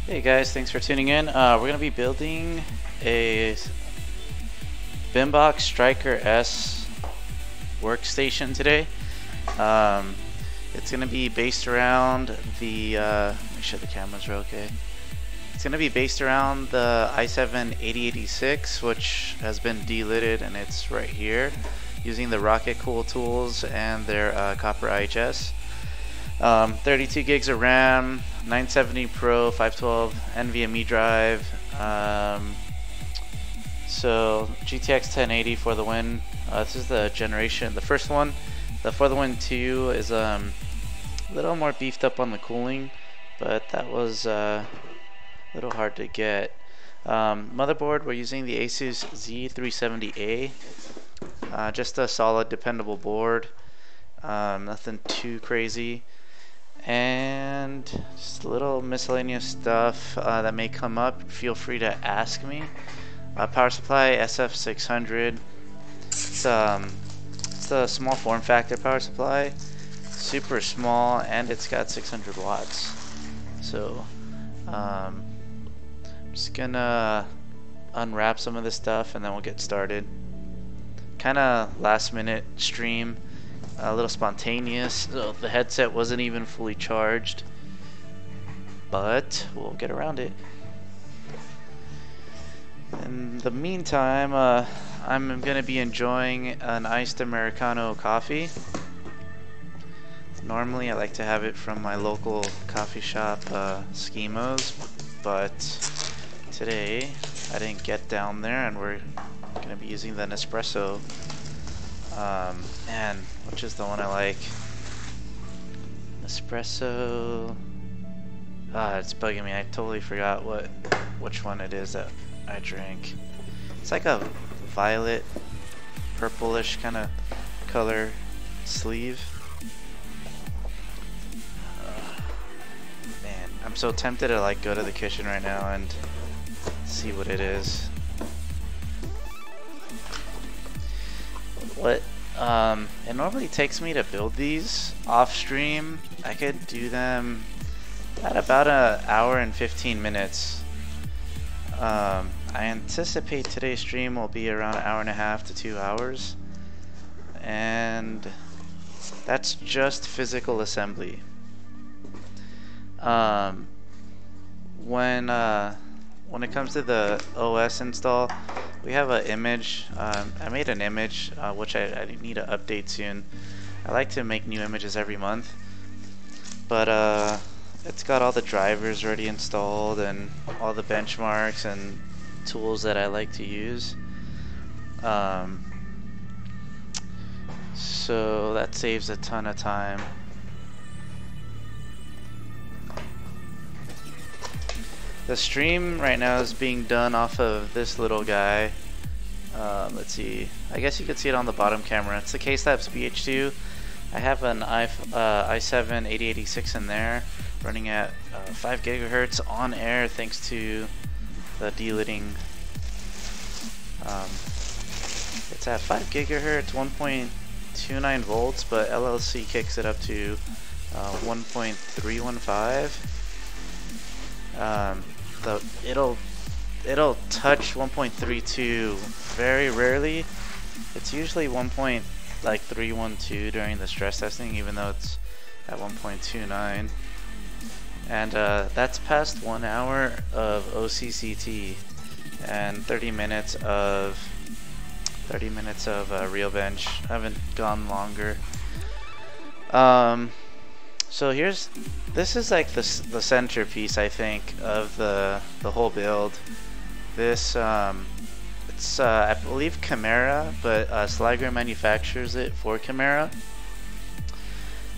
Hey guys, thanks for tuning in. We're going to be building a Bimbox Stryker-S workstation today. It's going to be based around the, make sure the cameras are okay. It's going to be based around the i7-8086, which has been delidded, and it's right here, using the Rocket Cool tools and their copper IHS. 32 gigs of RAM, 970 Pro, 512 NVMe drive. So GTX 1080 for the win. This is the first one. The For the Win 2 is a little more beefed up on the cooling, but that was a little hard to get. Motherboard, we're using the Asus Z370A. Just a solid, dependable board. Nothing too crazy. And just a little miscellaneous stuff that may come up. Feel free to ask me. Power supply SF600. It's a small form factor power supply, super small, and it's got 600 watts. So I'm just gonna unwrap some of this stuff and then we'll get started. Kind of last minute stream. A little spontaneous, so the headset wasn't even fully charged, but we'll get around it. In the meantime, I'm going to be enjoying an iced Americano coffee. Normally I like to have it from my local coffee shop, Schemos, but today I didn't get down there and we're going to be using the Nespresso. Man, which is the one I like? Espresso. It's bugging me. I totally forgot which one it is that I drink. It's like a violet, purplish kind of color sleeve. Man, I'm so tempted to like go to the kitchen right now and see what it is. It normally takes me to build these off stream. I could do them at about an hour and 15 minutes. I anticipate today's stream will be around an hour and a half to 2 hours, and that's just physical assembly. When it comes to the OS install, we have an image. I made an image which I need to update soon. I like to make new images every month, but it's got all the drivers already installed and all the benchmarks and tools that I like to use. So that saves a ton of time. The stream right now is being done off of this little guy. Let's see. I guess you can see it on the bottom camera. It's the K-Slabs BH2. I have an i7-8086 in there, running at 5 gigahertz on air thanks to the delidding. It's at 5 gigahertz, 1.29 volts, but LLC kicks it up to 1.315. It'll touch 1.32 very rarely. It's usually 1.312 during the stress testing, even though it's at 1.29. And that's past 1 hour of OCCT and 30 minutes of real bench. I haven't gone longer. So this is like the centerpiece, I think, of the whole build. This it's I believe Chimera, but Sliger manufactures it for Chimera.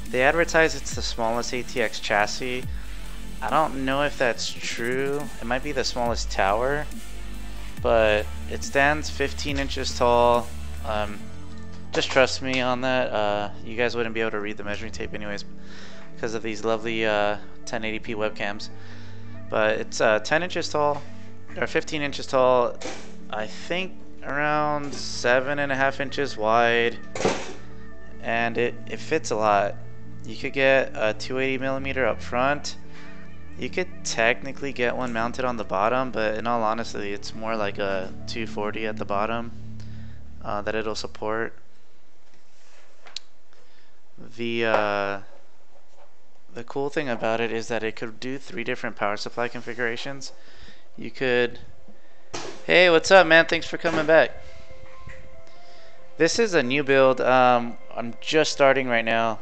They advertise it's the smallest ATX chassis. I don't know if that's true. It might be the smallest tower, but it stands 15 inches tall. Just trust me on that. You guys wouldn't be able to read the measuring tape anyways, because of these lovely 1080p webcams. But it's 10 inches tall, or 15 inches tall, I think around 7.5 inches wide, and it fits a lot. You could get a 280 millimeter up front, You could technically get one mounted on the bottom, but in all honesty, it's more like a 240 at the bottom that it'll support. The cool thing about it is that it could do 3 different power supply configurations. You could... Hey, what's up, man? Thanks for coming back. This is a new build. I'm just starting right now.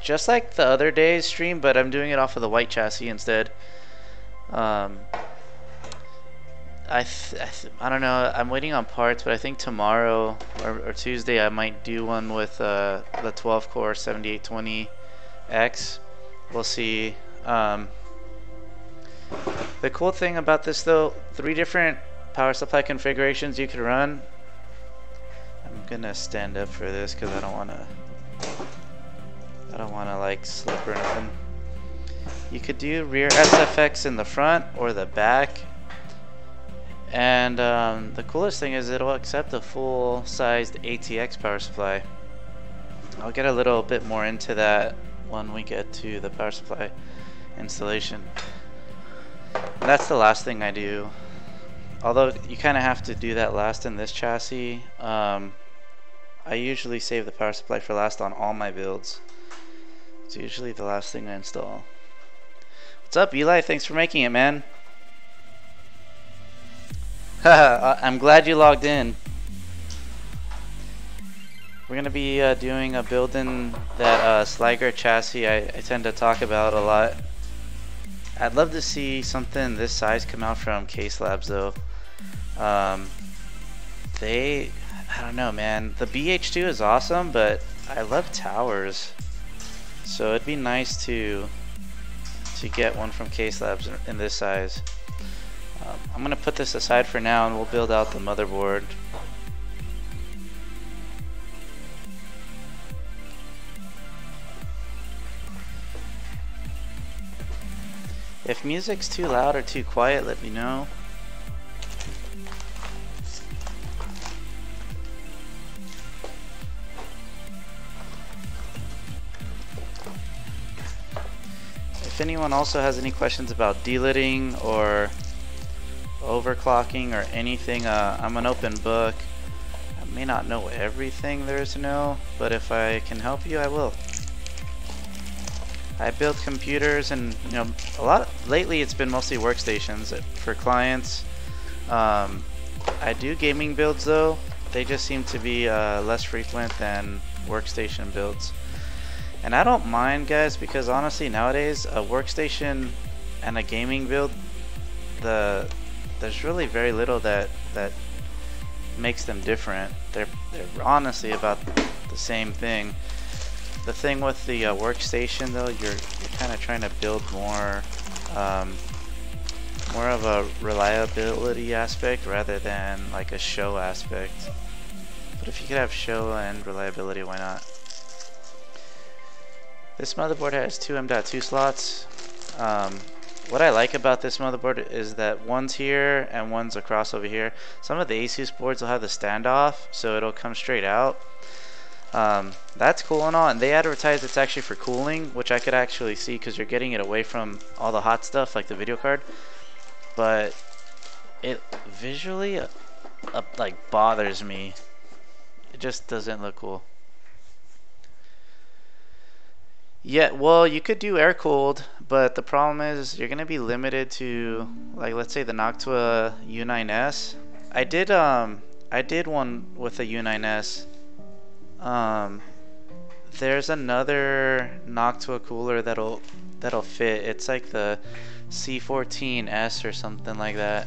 Just like the other day's stream, but I'm doing it off of the white chassis instead. I don't know. I'm waiting on parts, but I think tomorrow or Tuesday I might do one with the 12-core 7820X. We'll see. The cool thing about this, though, 3 different power supply configurations you could run. I'm gonna stand up for this because I don't wanna like slip or nothing. You could do rear SFX in the front or the back, and the coolest thing is it'll accept a full-sized ATX power supply. I'll get a little bit more into that when we get to the power supply installation. And that's the last thing I do. Although you kind of have to do that last in this chassis. I usually save the power supply for last on all my builds. It's usually the last thing I install. What's up, Eli? Thanks for making it, man. I'm glad you logged in. We're going to be doing a build in that Sliger chassis I tend to talk about a lot. I'd love to see something this size come out from Case Labs, though. I don't know, man. The BH2 is awesome, but I love towers. So it'd be nice to get one from Case Labs in this size. I'm gonna put this aside for now, and we'll build out the motherboard. If music's too loud or too quiet, let me know. If anyone also has any questions about delitting or overclocking or anything, I'm an open book. I may not know everything there is to know, but if I can help you, I will. I build computers, and lately it's been mostly workstations for clients. I do gaming builds, though. They just seem to be less frequent than workstation builds. And I don't mind, guys, because honestly nowadays a workstation and a gaming build, there's really very little that makes them different. They're honestly about the same thing. The thing with the workstation, though, you're kind of trying to build more of a reliability aspect rather than like a show aspect. But if you could have show and reliability, why not? This motherboard has 2 M.2 slots. What I like about this motherboard is that one's here and one's across over here. Some of the Asus boards will have the standoff, so it'll come straight out. That's cool and all, and they advertise it's actually for cooling, which I could actually see because you're getting it away from all the hot stuff like the video card. But it visually like bothers me. It just doesn't look cool. Yeah, well, you could do air cooled, but the problem is you're gonna be limited to, like, let's say the Noctua U9S. I did one with the U9S. There's another Noctua cooler that'll fit. It's like the C14S or something like that.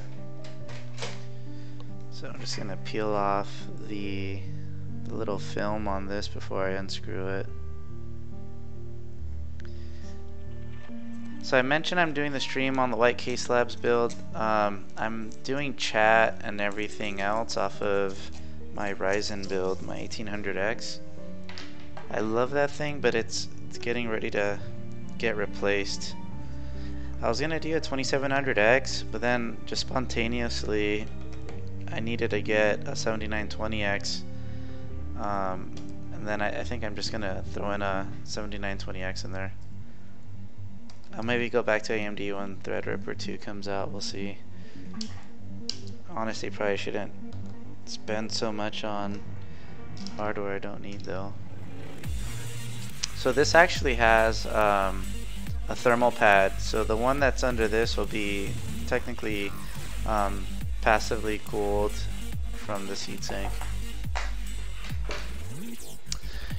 So I'm just gonna peel off the little film on this before I unscrew it. So I mentioned I'm doing the stream on the White Case Labs build. I'm doing chat and everything else off of my Ryzen build, my 1800X. I love that thing, but it's getting ready to get replaced. I was gonna do a 2700X, but then just spontaneously I needed to get a 7920X. And then I think I'm just gonna throw in a 7920X in there. I'll maybe go back to AMD when Threadripper 2 comes out. We'll see. Honestly, probably shouldn't spend so much on hardware I don't need though. So this actually has a thermal pad. So the one that's under this will be technically passively cooled from this heatsink.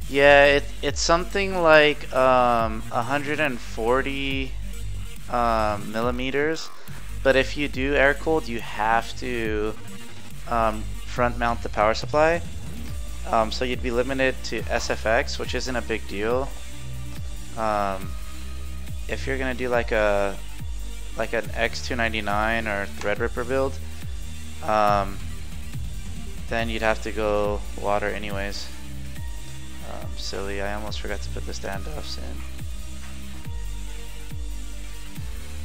Yeah, it's something like 140 millimeters, but if you do air cooled, you have to front mount the power supply. So you'd be limited to SFX, which isn't a big deal. If you're gonna do like an X299 or Threadripper build, then you'd have to go water anyways. Silly, I almost forgot to put the standoffs in.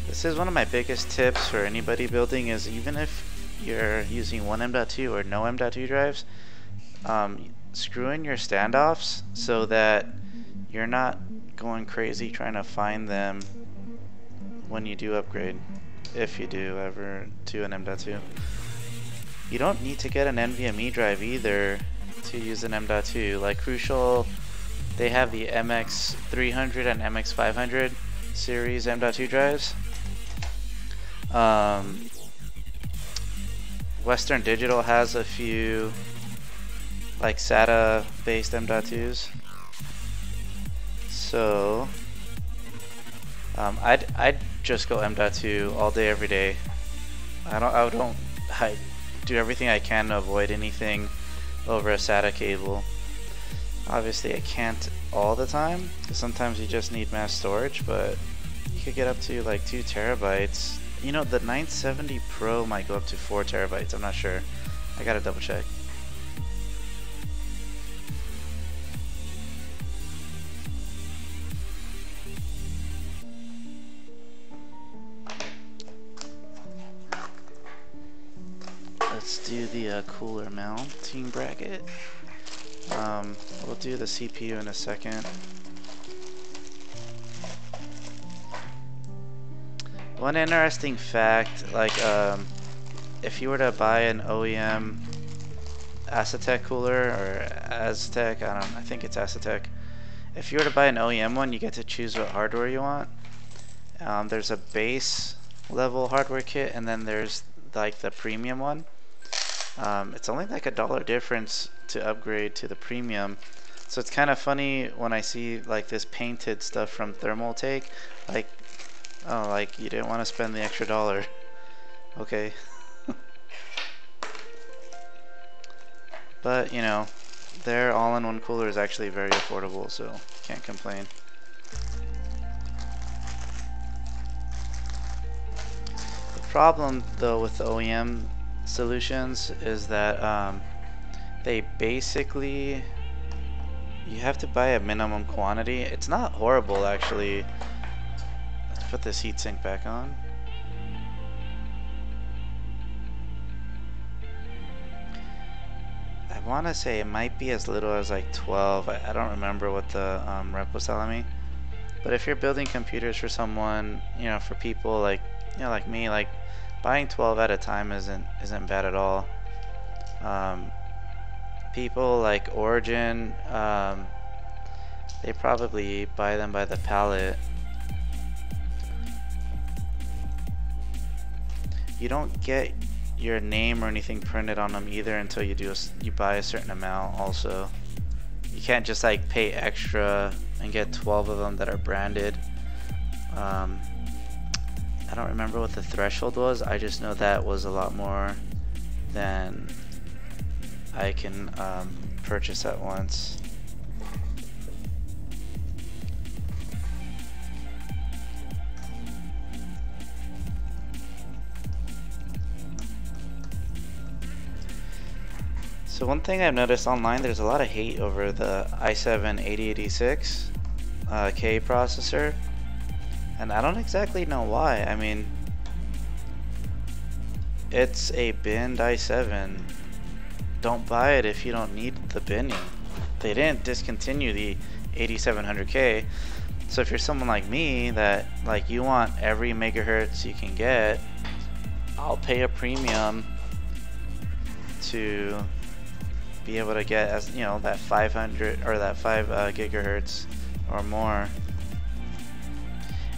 This is one of my biggest tips for anybody building, is even if you're using one M.2 or no M.2 drives, screw in your standoffs so that you're not going crazy trying to find them when you do upgrade, if you do ever to an M.2. You don't need to get an NVMe drive either to use an M.2. Like Crucial, they have the MX300 and MX500 series M.2 drives. Western Digital has a few like SATA based M.2s. So I'd just go M.2 all day every day. I do everything I can to avoid anything over a SATA cable. Obviously I can't all the time, because sometimes you just need mass storage, but you could get up to like 2 terabytes. You know, the 970 Pro might go up to 4 terabytes, I'm not sure. I gotta double check. Let's do the cooler mounting bracket. We'll do the CPU in a second. One interesting fact, like if you were to buy an OEM Acetec cooler, or Aztec, I think it's Acetec. If you were to buy an OEM one, you get to choose what hardware you want. There's a base level hardware kit, and then there's like the premium one. It's only like $1 difference to upgrade to the premium, so it's kind of funny when I see like this painted stuff from Thermaltake, like, oh, like you didn't want to spend the extra $1. Okay. But you know, their all-in-one cooler is actually very affordable, so can't complain. The problem though with the OEM solutions is that they basically, you have to buy a minimum quantity. It's not horrible actually. Let's put this heatsink back on. I want to say it might be as little as like 12. I don't remember what the rep was telling me. But if you're building computers for someone, you know, for people like, you know, like me, like buying 12 at a time isn't bad at all. People like Origin, they probably buy them by the pallet. You don't get your name or anything printed on them either until you buy a certain amount. Also, you can't just like pay extra and get 12 of them that are branded. I don't remember what the threshold was. I just know that was a lot more than I can purchase at once. So one thing I've noticed online, there's a lot of hate over the i7-8086 K processor, and I don't exactly know why. I mean, it's a binned i7. Don't buy it if you don't need the binning. They didn't discontinue the 8700K. So if you're someone like me that like you want every megahertz you can get, I'll pay a premium to be able to get, as you know, that 500 or that 5 gigahertz or more.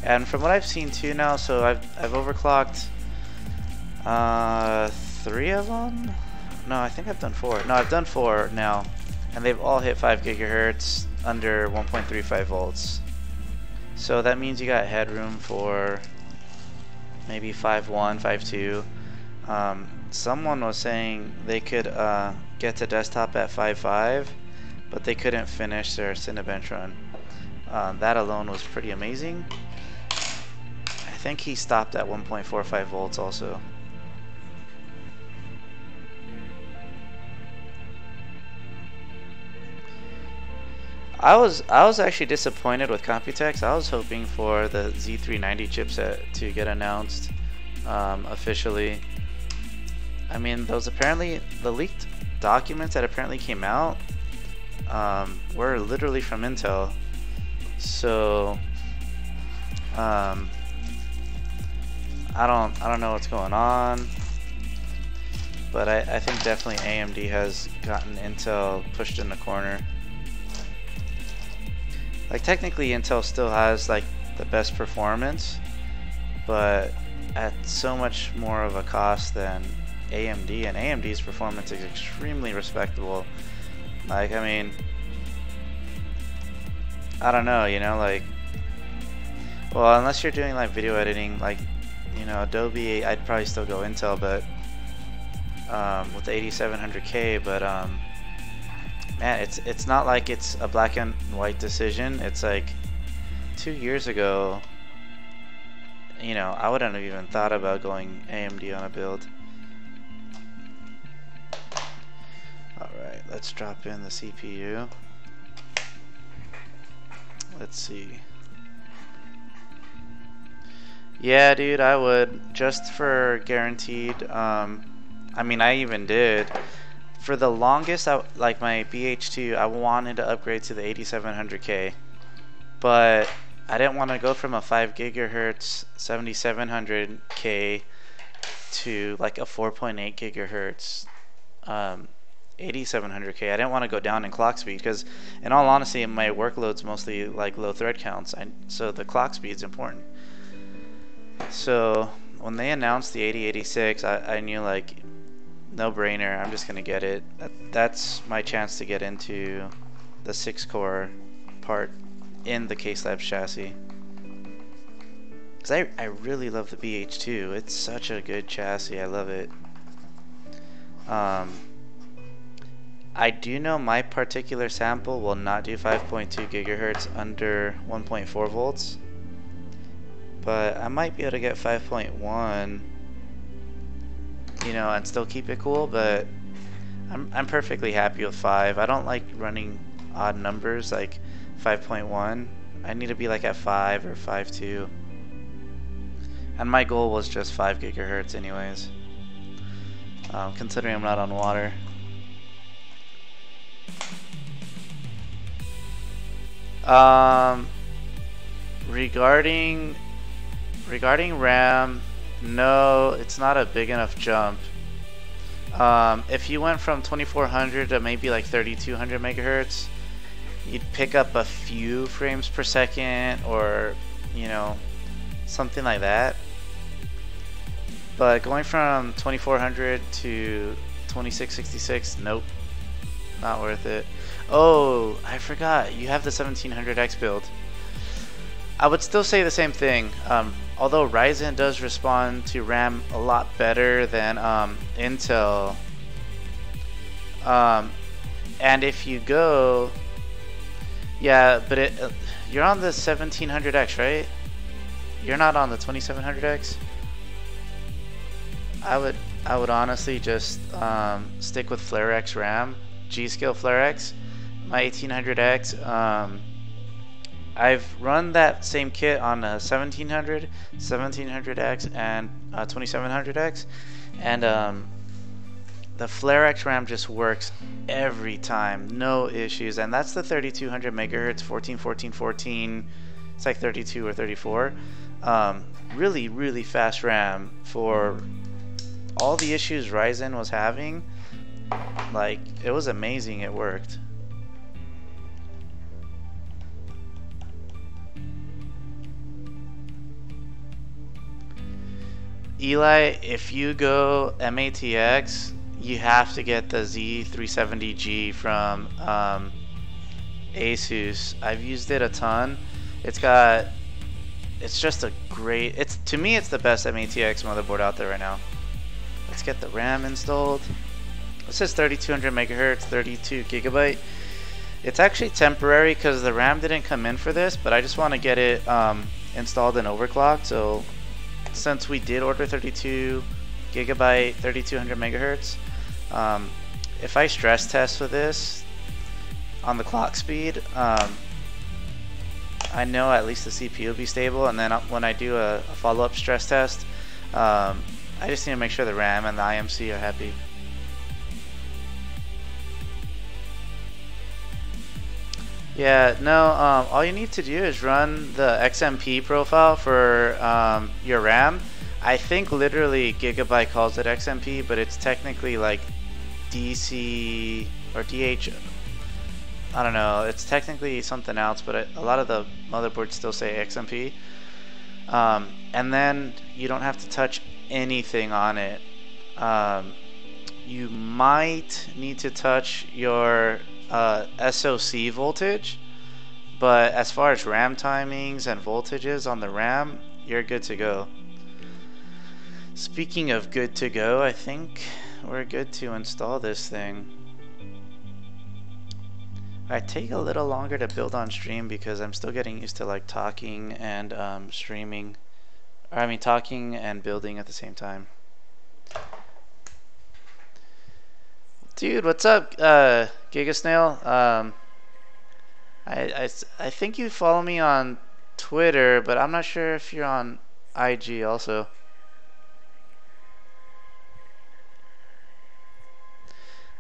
And from what I've seen too now, so I've overclocked 3 of them. No, I think I've done 4. No, I've done 4 now, and they've all hit 5 gigahertz under 1.35 volts. So that means you got headroom for maybe 5.1, 5.2. Someone was saying they could get to desktop at 5.5, but they couldn't finish their Cinebench run. That alone was pretty amazing. I think he stopped at 1.45 volts also. I was actually disappointed with Computex. I was hoping for the Z390 chipset to get announced officially. I mean, those apparently, the leaked documents that apparently came out were literally from Intel. So I don't know what's going on, but I think definitely AMD has gotten Intel pushed in the corner. Like technically Intel still has like the best performance, but at so much more of a cost than AMD, and AMD's performance is extremely respectable. Like, I mean, I don't know, you know, like, well, unless you're doing like video editing, like, you know, Adobe, I'd probably still go Intel, but with the 8700K, but man, it's not like it's a black and white decision. It's like 2 years ago, you know, I wouldn't have even thought about going AMD on a build. Alright, let's drop in the CPU. Let's see. Yeah, dude, I would, just for guaranteed. I mean, I even did. For the longest, like my BH2, I wanted to upgrade to the 8700K, but I didn't want to go from a 5 gigahertz 7700K to like a 4.8 gigahertz 8700K. I didn't want to go down in clock speed because, in all honesty, my workload's mostly like low thread counts, so the clock speed's important. So when they announced the 8086, I knew like, no brainer, I'm just gonna get it. That's my chance to get into the 6-core part in the K-Slabs chassis. Because I really love the BH2. It's such a good chassis. I love it. I do know my particular sample will not do 5.2 gigahertz under 1.4 volts. But I might be able to get 5.1, you know, and still keep it cool, but I'm perfectly happy with 5. I don't like running odd numbers like 5.1. I need to be like at 5 or 5.2. And my goal was just 5 gigahertz anyways, considering I'm not on water. Regarding RAM, no, it's not a big enough jump. If you went from 2400 to maybe like 3200 megahertz, you'd pick up a few frames per second, or, you know, something like that. But going from 2400 to 2666, nope, not worth it. Oh, I forgot, you have the 1700X build. I would still say the same thing. Although Ryzen does respond to RAM a lot better than Intel. And if you go, yeah, but you're on the 1700X, right? You're not on the 2700X. I would honestly just stick with FlareX RAM, G-Skill FlareX. My 1800X. I've run that same kit on a 1700, 1700X, and 2700X, and the FlareX RAM just works every time, no issues. And that's the 3200 megahertz 14, 14, 14 It's like 32 or 34. Really, really fast RAM for all the issues Ryzen was having. Like, it was amazing. It worked. Eli, if you go MATX, you have to get the Z370G from Asus. I've used it a ton. It's just a great, to me it's the best MATX motherboard out there right now. Let's get the RAM installed. It says 3200 megahertz, 32 gigabyte. It's actually temporary because the RAM didn't come in for this, but I just want to get it installed and overclocked. So since we did order 32 gigabyte, 3200 megahertz, if I stress test with this on the clock speed, I know at least the CPU will be stable, and then when I do a follow-up stress test, I just need to make sure the RAM and the IMC are happy. Yeah, no, all you need to do is run the XMP profile for your RAM. I think literally Gigabyte calls it XMP, but it's technically like DC or DH. I don't know, it's technically something else, but a lot of the motherboards still say XMP. And then you don't have to touch anything on it. You might need to touch your SoC voltage, but as far as RAM timings and voltages on the RAM, you're good to go. Speaking of good to go, I think we're good to install this thing. I take a little longer to build on stream because I'm still getting used to like talking and streaming, or I mean talking and building at the same time. Dude, what's up, Gigasnail? I think you follow me on Twitter, but I'm not sure if you're on IG also.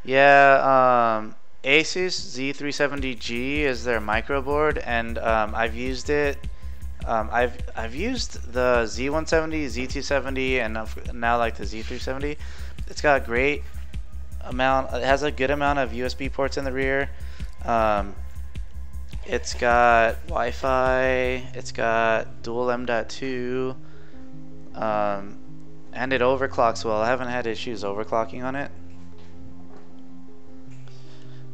Yeah, Asus Z370G is their microboard, and I've used it. I've used the Z170, Z270, and now like the Z370. It's got a great amount. It has a good amount of USB ports in the rear. It's got Wi-Fi. It's got dual M.2, and it overclocks well. I haven't had issues overclocking on it.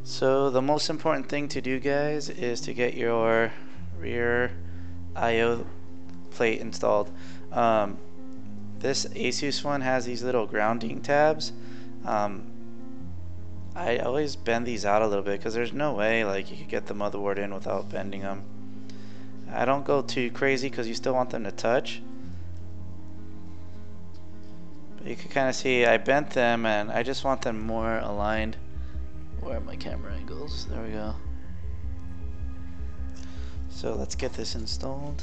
So the most important thing to do, guys, is to get your rear I/O plate installed. This Asus one has these little grounding tabs. I always bend these out a little bit because there's no way like you could get the motherboard in without bending them. I don't go too crazy because you still want them to touch. But you can kind of see I bent them, and I just want them more aligned. Where are my camera angles? There we go. So let's get this installed.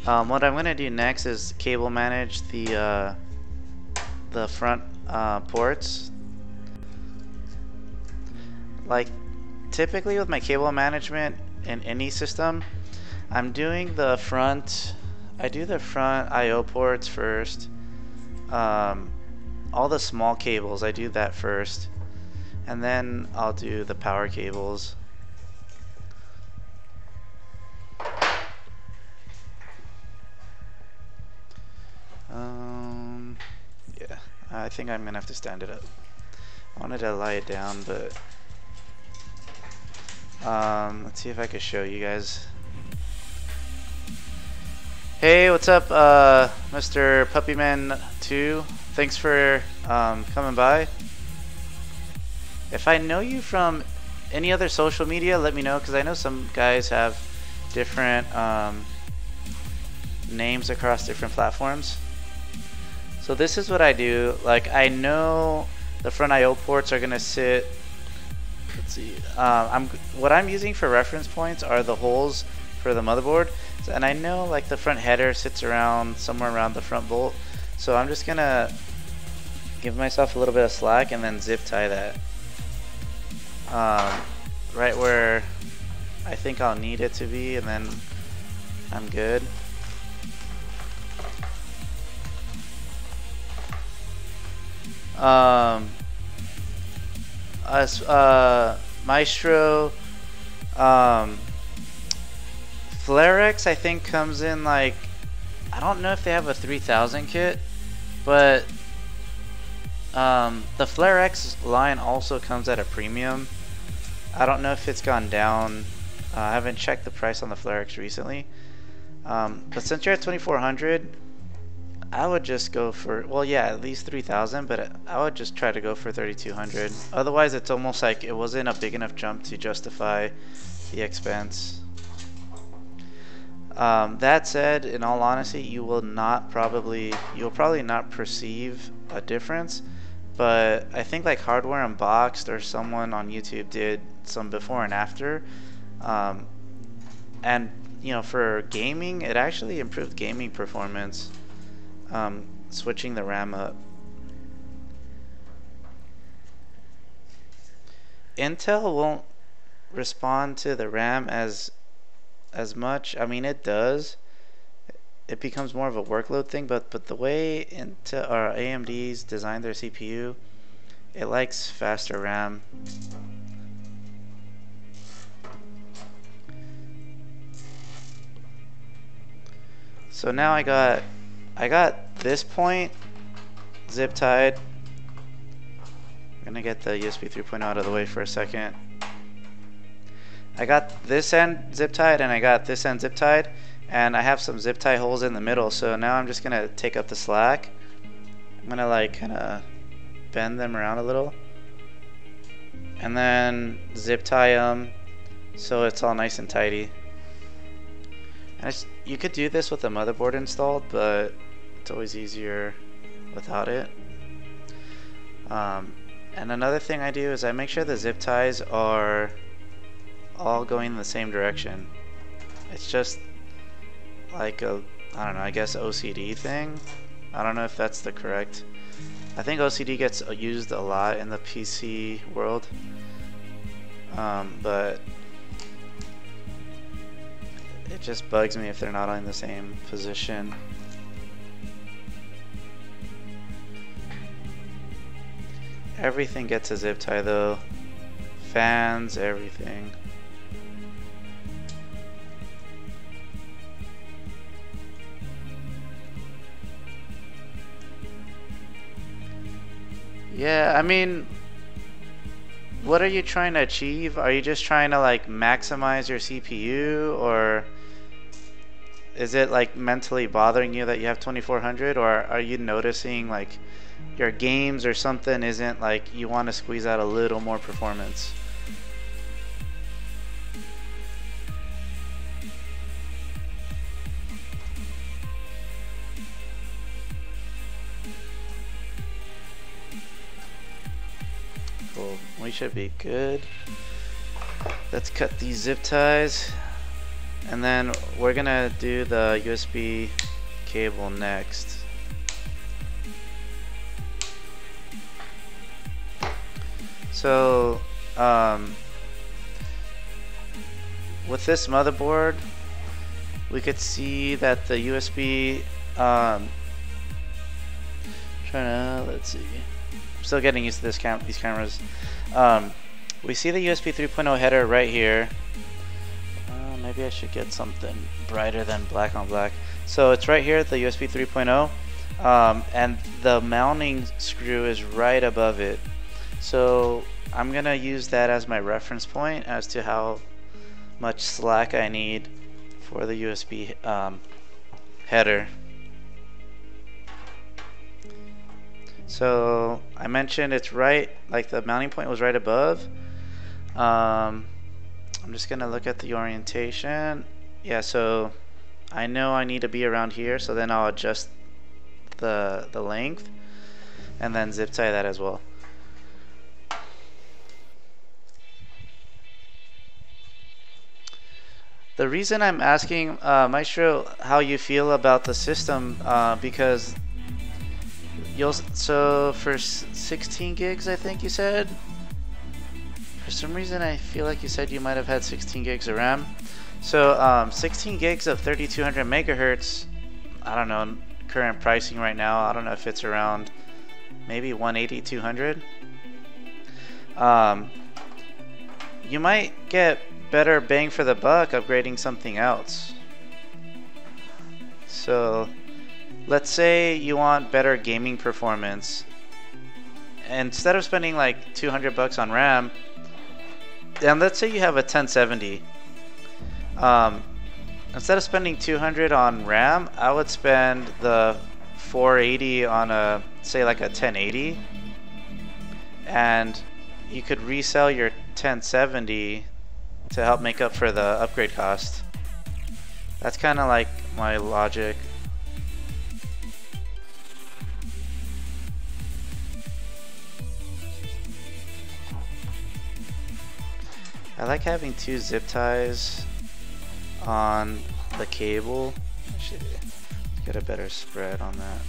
What I'm gonna do next is cable manage the front ports. Like typically with my cable management in any system, I'm doing the front. I do the front I/O ports first. All the small cables, I do that first, and then I'll do the power cables. Yeah, I think I'm gonna have to stand it up. I wanted to lie it down, but let's see if I can show you guys. Hey, what's up, Mr. Puppyman2? Thanks for coming by. If I know you from any other social media, let me know, because I know some guys have different names across different platforms. So this is what I do. Like, I know the front I/O ports are gonna sit. Let's see. What I'm using for reference points are the holes for the motherboard, and I know like the front header sits around somewhere around the front bolt. So I'm just gonna give myself a little bit of slack and then zip tie that right where I think I'll need it to be, and then I'm good. Maestro, Flare-X I think comes in like, I don't know if they have a 3000 kit, but the Flare-X line also comes at a premium. I don't know if it's gone down. I haven't checked the price on the Flare-X recently. But since you're at 2400, I would just go for, well, yeah, at least 3000, but I would just try to go for 3200. Otherwise, it's almost like it wasn't a big enough jump to justify the expense. That said, in all honesty, you will probably not perceive a difference, but I think like Hardware Unboxed or someone on YouTube did some before and after, and you know, for gaming, it actually improved gaming performance, switching the RAM up. Intel won't respond to the RAM as much. I mean, it does. It becomes more of a workload thing, but the way Intel or AMD's designed their CPU, it likes faster RAM. So now I got this point zip tied. I'm gonna get the USB 3.0 out of the way for a second. I got this end zip tied and I got this end zip tied, and I have some zip tie holes in the middle, so now I'm just gonna take up the slack. I'm gonna like kinda bend them around a little and then zip tie them so it's all nice and tidy. And you could do this with the motherboard installed, but it's always easier without it. And another thing I do is I make sure the zip ties are all going in the same direction. It's just like a, I don't know, I guess OCD thing. I don't know if that's the correct. I think OCD gets used a lot in the PC world, but it just bugs me if they're not in the same position. Everything gets a zip tie though. Fans, everything. Yeah, I mean, what are you trying to achieve? Are you just trying to like maximize your CPU, or is it like mentally bothering you that you have 2400, or are you noticing like your games or something isn't like, you want to squeeze out a little more performance? Cool, we should be good. Let's cut these zip ties, and then we're gonna do the USB cable next. So with this motherboard, we could see that the USB let's see, I'm still getting used to these cameras. We see the USB 3.0 header right here. Maybe I should get something brighter than black on black. So it's right here, the USB 3.0, and the mounting screw is right above it. So I'm gonna use that as my reference point as to how much slack I need for the USB header. So I mentioned it's right, like the mounting point was right above. I'm just gonna look at the orientation. Yeah, so I know I need to be around here, so then I'll adjust the length and then zip tie that as well. The reason I'm asking Maestro how you feel about the system, because so for 16 gigs, I think you said, For some reason I feel like you said you might have had 16 gigs of RAM. So 16 gigs of 3200 megahertz, I don't know, current pricing right now, I don't know if it's around maybe 180, 200. You might get better bang for the buck upgrading something else. So let's say you want better gaming performance. Instead of spending like 200 bucks on RAM, and let's say you have a 1070. Instead of spending 200 on RAM, I would spend the 480 on a, say like a 1080, and you could resell your 1070 to help make up for the upgrade cost. That's kind of like my logic. I like having two zip ties on the cable. I should get a better spread on that.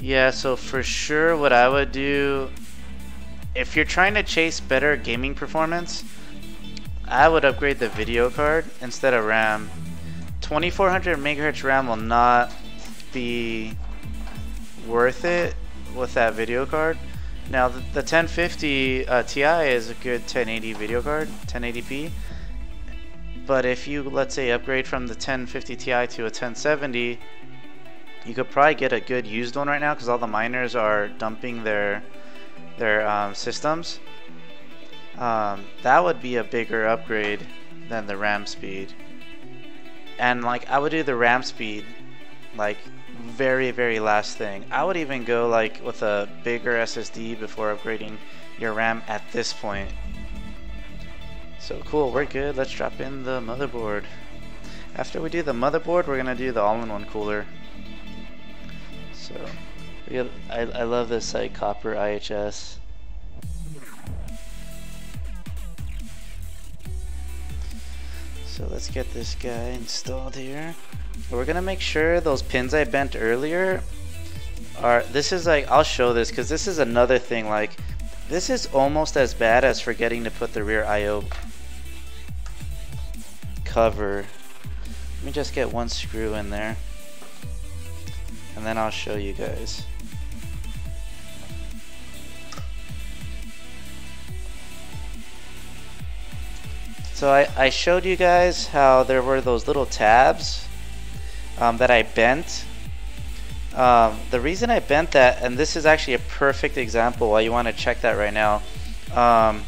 Yeah, so for sure what I would do, if you're trying to chase better gaming performance, I would upgrade the video card instead of RAM. 2400 megahertz RAM will not be worth it with that video card. Now the 1050 Ti is a good 1080 video card, 1080p. But if you, let's say, upgrade from the 1050 Ti to a 1070, you could probably get a good used one right now because all the miners are dumping their systems. That would be a bigger upgrade than the RAM speed. And like I would do the RAM speed like very last thing. I would even go like with a bigger SSD before upgrading your RAM at this point. So cool, we're good. Let's drop in the motherboard. After we do the motherboard, we're gonna do the all-in-one cooler. So I love this like copper IHS. So let's get this guy installed here. We're gonna make sure those pins I bent earlier are, this is like, I'll show this because this is another thing, like this is almost as bad as forgetting to put the rear IO cover. Let me just get one screw in there and then I'll show you guys. So I showed you guys how there were those little tabs that I bent. The reason I bent that, and this is actually a perfect example why you want to check that right now. I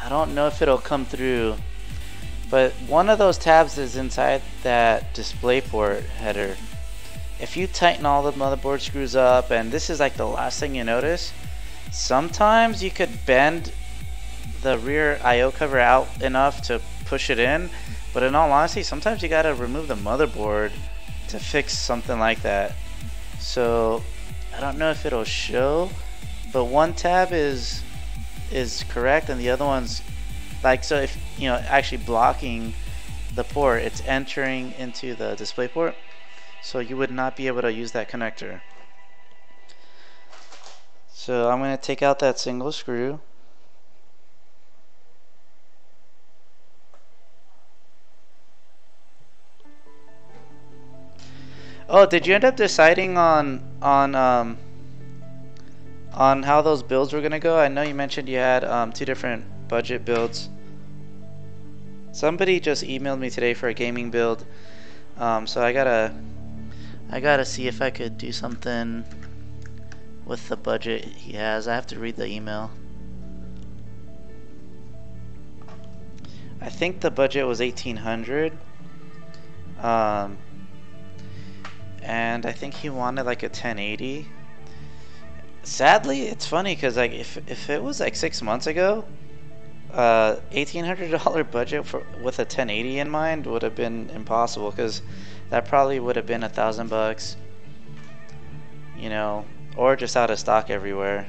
don't know if it'll come through, but one of those tabs is inside that DisplayPort header. If you tighten all the motherboard screws up, and this is like the last thing you notice, sometimes you could bend the rear IO cover out enough to push it in, but in all honesty, sometimes you gotta remove the motherboard to fix something like that. So I don't know if it'll show, but one tab is correct and the other one's like, so if you know, actually blocking the port, it's entering into the display port, so you would not be able to use that connector. So I'm going to take out that single screw. Oh, did you end up deciding on how those builds were gonna go? I know you mentioned you had two different budget builds. Somebody just emailed me today for a gaming build, so I gotta see if I could do something with the budget he has. I have to read the email. I think the budget was 1800. And I think he wanted like a 1080. Sadly, it's funny because like if it was like 6 months ago, $1,800 budget with a 1080 in mind would have been impossible, because that probably would have been $1,000, you know, or just out of stock everywhere.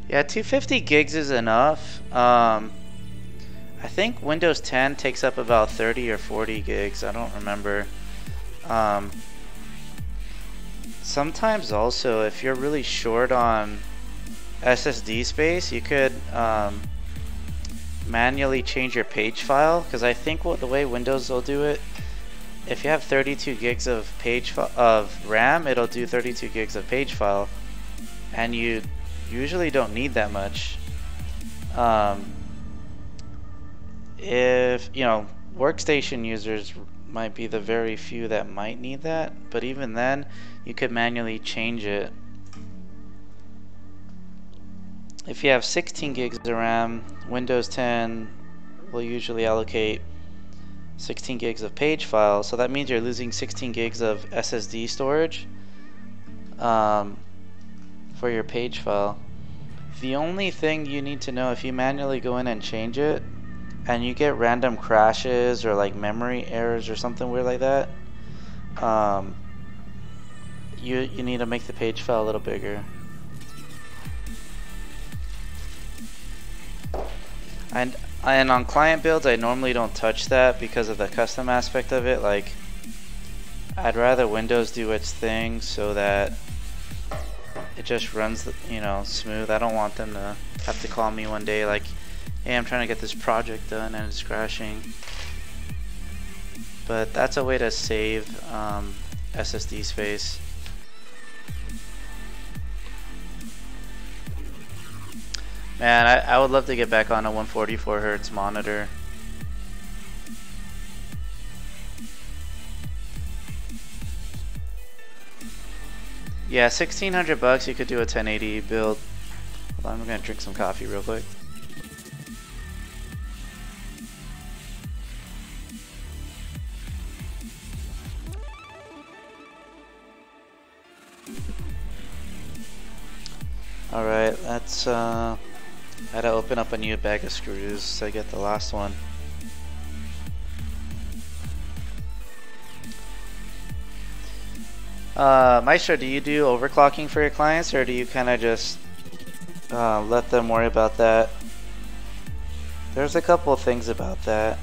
Yeah, 250 gigs is enough. I think Windows 10 takes up about 30 or 40 gigs. I don't remember. Sometimes also, if you're really short on SSD space, you could manually change your page file, because I think the way Windows will do it, if you have 32 gigs of RAM, it'll do 32 gigs of page file, and you usually don't need that much. If workstation users might be the very few that might need that, but even then you could manually change it. If you have 16 gigs of RAM, Windows 10 will usually allocate 16 gigs of page file, so that means you're losing 16 gigs of SSD storage for your page file. The only thing you need to know, if you manually go in and change it and you get random crashes or like memory errors or something weird like that, you need to make the page file a little bigger. And on client builds, I normally don't touch that because of the custom aspect of it. Like, I'd rather Windows do its thing so that it just runs, smooth. I don't want them to have to call me one day like, hey, I'm trying to get this project done and it's crashing. But that's a way to save SSD space. Man, I would love to get back on a 144 Hz monitor. Yeah, 1600 bucks, you could do a 1080 build. Hold on, I'm gonna drink some coffee real quick. Alright, let's I had to open up a new bag of screws to get the last one. Maestro, do you do overclocking for your clients, or do you kind of just let them worry about that? There's a couple of things about that.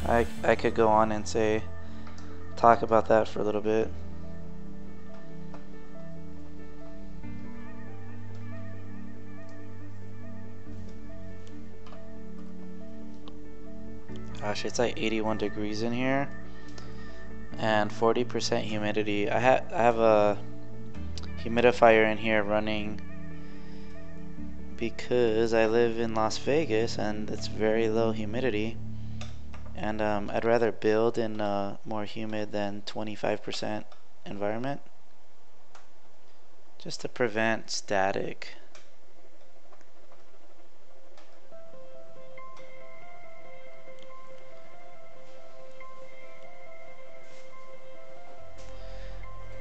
I could go on and talk about that for a little bit. Gosh, it's like 81 degrees in here and 40% humidity. I have a humidifier in here running because I live in Las Vegas and it's very low humidity, and I'd rather build in a more humid than 25% environment just to prevent static.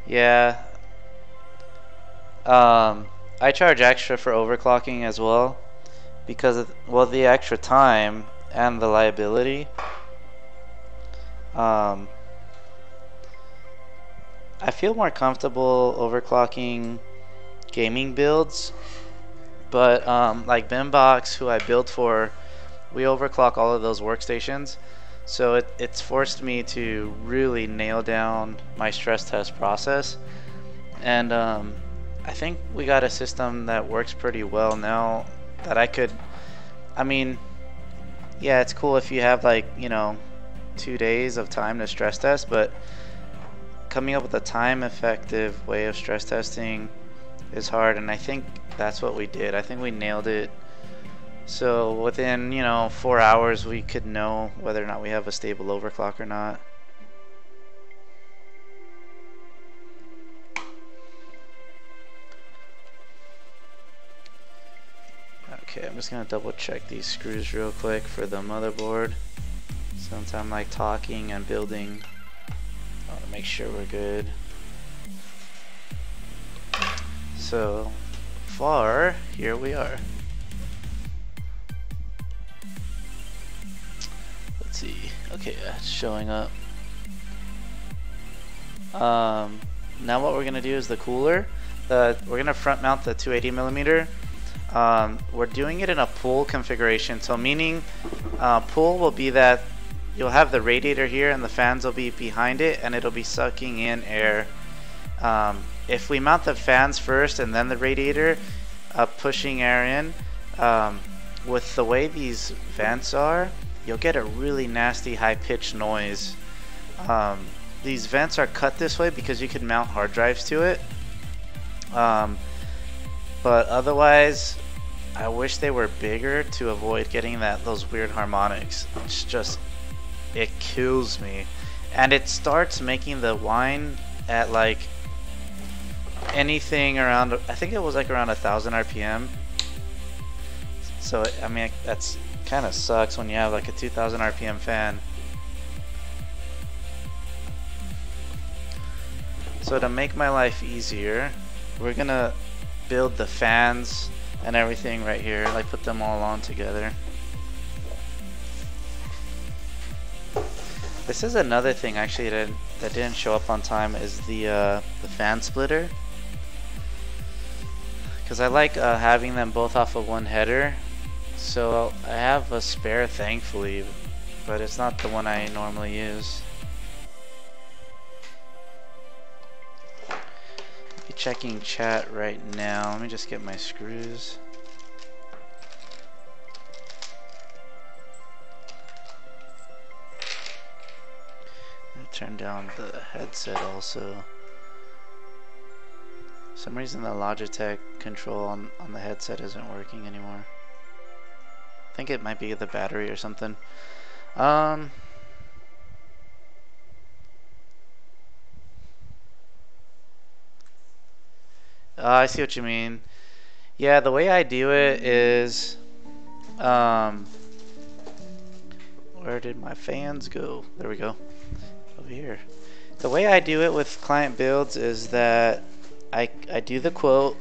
Yeah, I charge extra for overclocking as well because of, well, the extra time and the liability. I feel more comfortable overclocking gaming builds, but like Bimbox, who I built for, we overclock all of those workstations. So it's forced me to really nail down my stress test process, and I think we got a system that works pretty well now that I mean, yeah, it's cool if you have like 2 days of time to stress test, but coming up with a time effective way of stress testing is hard, and I think that's what we did. I think we nailed it. So within 4 hours we could know whether or not we have a stable overclock or not. Okay, I'm just gonna double check these screws real quick for the motherboard since I'm like talking and building. I want to make sure we're good. So far, here we are. See, okay, it's showing up. Now what we're gonna do is the cooler. We're gonna front mount the 280mm. We're doing it in a pool configuration, so meaning pool will be that you'll have the radiator here and the fans will be behind it and it'll be sucking in air. If we mount the fans first and then the radiator pushing air in, with the way these vents are, you'll get a really nasty high-pitched noise. These vents are cut this way because you can mount hard drives to it. But otherwise, I wish they were bigger to avoid getting those weird harmonics. It's just, it kills me. And it starts making the whine at like anything around, I think it was like around 1,000 RPM. So I mean, that's kind of sucks when you have like a 2,000 RPM fan. So to make my life easier, we're gonna build the fans and everything right here, like put them all on together. This is another thing actually that didn't show up on time, is the fan splitter, because I like having them both off of one header. So I have a spare, thankfully, but it's not the one I normally use. Be checking chat right now. Let me just get my screws. Turn down the headset also. For some reason the Logitech control on the headset isn't working anymore. I think it might be the battery or something. I see what you mean. Yeah, the way I do it is, where did my fans go? There we go. Over here. The way I do it with client builds is that I do the quote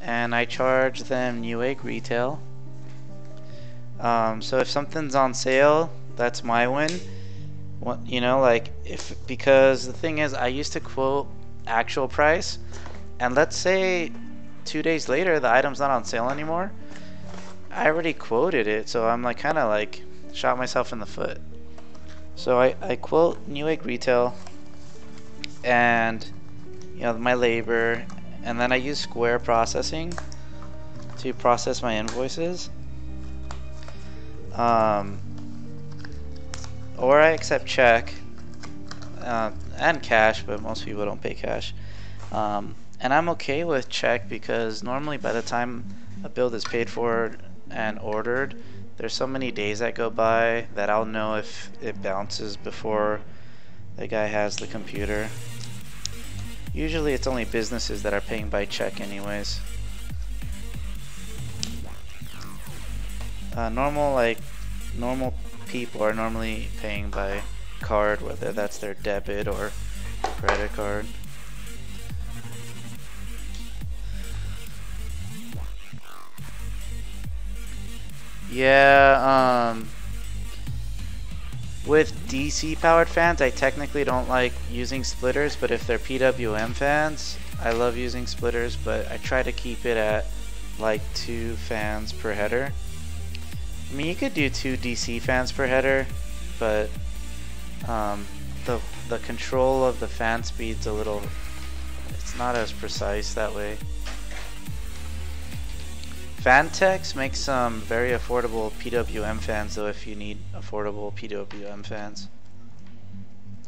and I charge them Newegg retail. So if something's on sale, that's my win. You know, like because the thing is, I used to quote actual price, and let's say 2 days later the item's not on sale anymore. I already quoted it, so I'm like kind of like shot myself in the foot. So I quote Newegg retail and, you know, my labor, and then I use Square processing to process my invoices. Or I accept check and cash, but most people don't pay cash. And I'm okay with check because normally by the time a build is paid for and ordered, there's so many days that go by that I'll know if it bounces before the guy has the computer. Usually it's only businesses that are paying by check anyways. Normal people are normally paying by card, whether that's their debit or credit card. Yeah, with DC powered fans, I technically don't like using splitters, but if they're PWM fans, I love using splitters, but I try to keep it at like 2 fans per header. I mean, you could do 2 DC fans per header, but the control of the fan speed's a little, it's not as precise that way. Fantex makes some very affordable PWM fans though, if you need affordable PWM fans.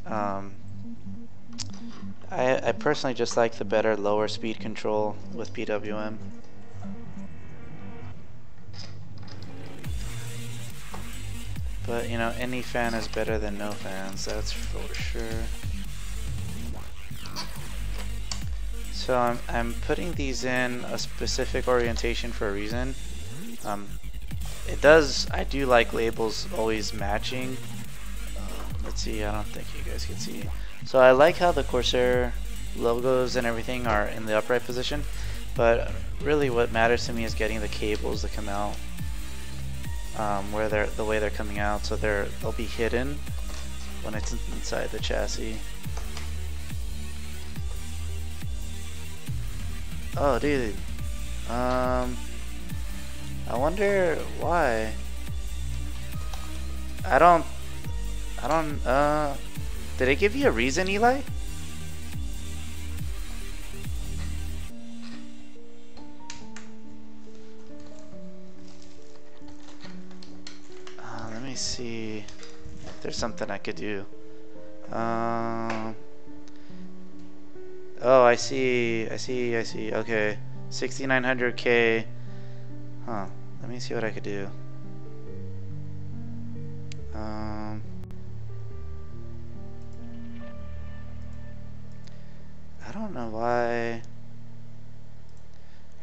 I personally just like the better lower speed control with PWM. But you know, any fan is better than no fans, that's for sure. So I'm putting these in a specific orientation for a reason. I do like labels always matching. Let's see, I don't think you guys can see. So I like how the Corsair logos and everything are in the upright position, but really what matters to me is getting the cables to come out where the way they're coming out, so they'll be hidden when it's inside the chassis. Oh dude, I wonder why. I don't, did it give you a reason, Eli? Let me see if there's something I could do. Oh, I see. Okay, 6,900K. Huh. Let me see what I could do. I don't know why.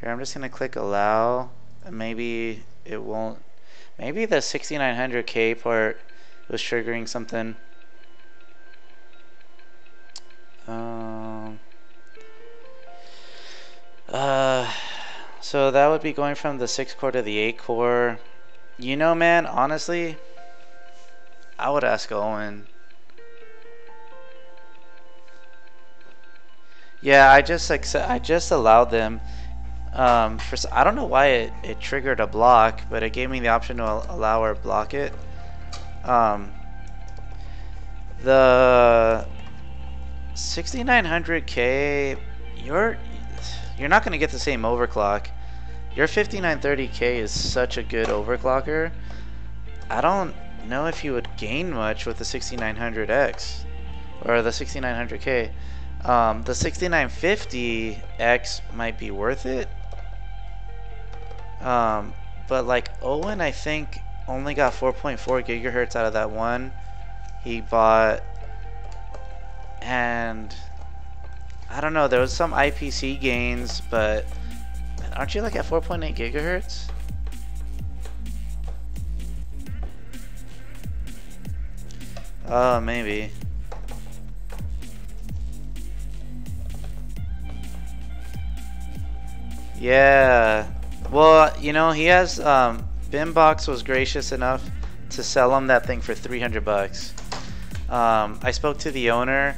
Here, I'm just gonna click allow, and maybe it won't. Maybe the 6,900K part was triggering something. So that would be going from the 6 core to the 8 core. You know, man, honestly, I would ask Owen. Yeah, I just allowed them. I don't know why it triggered a block, but it gave me the option to allow or block it. The 6,900K, you're not going to get the same overclock. Your 5930K is such a good overclocker. I don't know if you would gain much with the 6900X or the 6900K. The 6950X might be worth it. But like Owen, I think only got 4.4 gigahertz out of that one he bought, and I don't know, there was some IPC gains, but aren't you like at 4.8 gigahertz? Oh, maybe. Yeah. Well, you know, he has Bimbox was gracious enough to sell him that thing for 300 bucks. I spoke to the owner.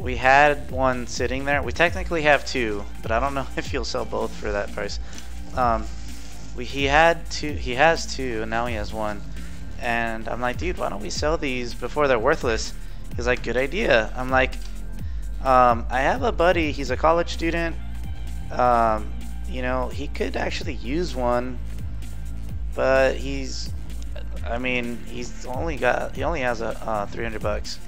We had one sitting there. We technically have two, but I don't know if he'll sell both for that price. He has two, and now he has one. And I'm like, dude, why don't we sell these before they're worthless? He's like, good idea. I'm like, I have a buddy. He's a college student. You know, he could actually use one, but he only has a 300 bucks.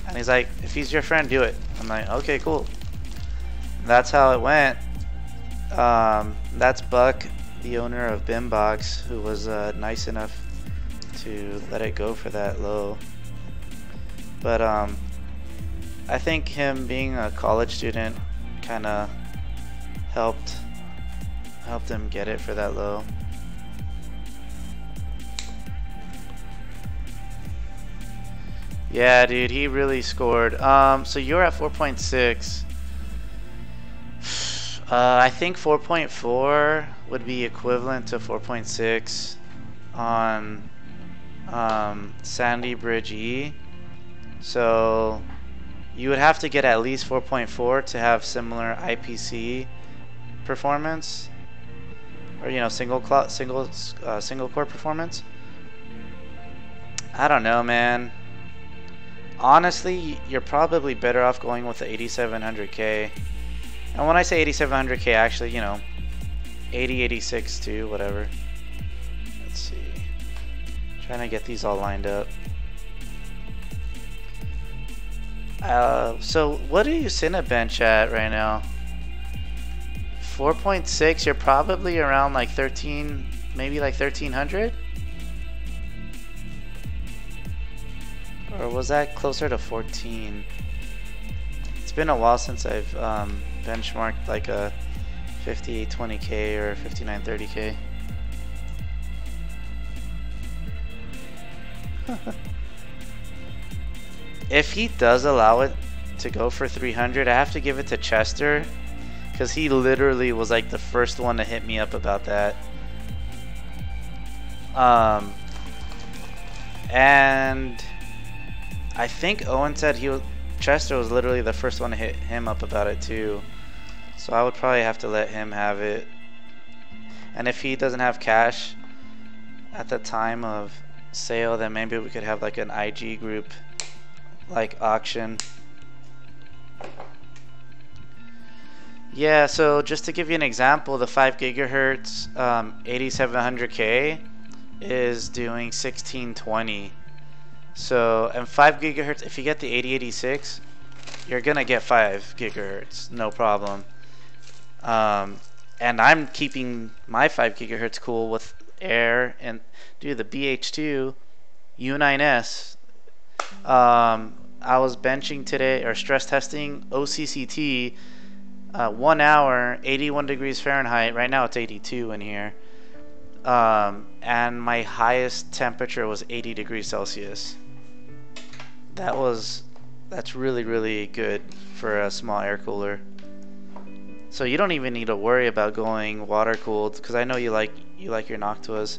And he's like, if he's your friend, do it. I'm like, okay, cool. That's how it went. That's Buck, the owner of Bimbox, who was nice enough to let it go for that low. But I think him being a college student kind of helped him get it for that low. Yeah, dude, he really scored. So you're at 4.6. I think 4.4 would be equivalent to 4.6 on Sandy Bridge E. So you would have to get at least 4.4 to have similar IPC performance, or you know, single core performance. I don't know, man. Honestly, you're probably better off going with the 8700K. And when I say 8700K, actually, you know, 86 too, whatever. Let's see. Trying to get these all lined up. So what do you Cinebench at right now? 4.6. You're probably around like 13, maybe like 1300. Or was that closer to 14? It's been a while since I've benchmarked like a 5820K or 5930K. If he does allow it to go for 300, I have to give it to Chester, because he literally was like the first one to hit me up about that. And I think Owen said Chester was literally the first one to hit him up about it too. So I would probably have to let him have it. And if he doesn't have cash at the time of sale, then maybe we could have like an IG group like auction. Yeah, so just to give you an example, the 5 gigahertz 8700K is doing 1620. So, and 5 gigahertz, if you get the 8086, you're gonna get 5 gigahertz, no problem. And I'm keeping my 5 gigahertz cool with Air and dude, the BH2 U9S. I was benching today or stress testing OCCT. 1 hour, 81 degrees Fahrenheit. Right now it's 82 in here. And my highest temperature was 80 degrees Celsius. That's really, really good for a small air cooler. So you don't even need to worry about going water cooled, because I know you like your Noctuas.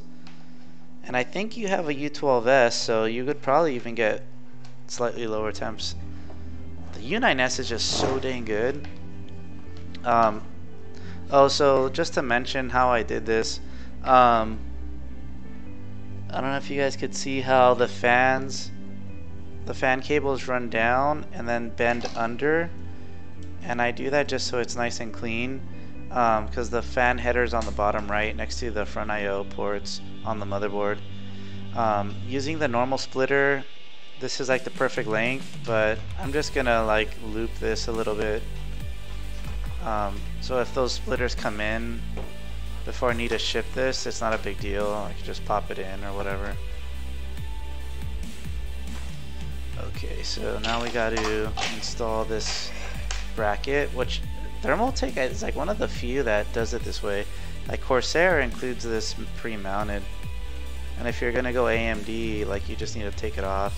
And I think you have a U12S, so you could probably even get slightly lower temps. The U9S is just so dang good. Oh, so just to mention how I did this, I don't know if you guys could see how the fan cables run down and then bend under, and I do that just so it's nice and clean, because the fan header's on the bottom right next to the front I/O ports on the motherboard. Using the normal splitter, this is like the perfect length, but I'm just gonna like loop this a little bit. So if those splitters come in before I need to ship this, it's not a big deal. I can just pop it in or whatever. Okay, so now we got to install this bracket, which Thermaltake is like one of the few that does it this way. Like Corsair includes this pre-mounted, and if you're gonna go AMD, like you just need to take it off.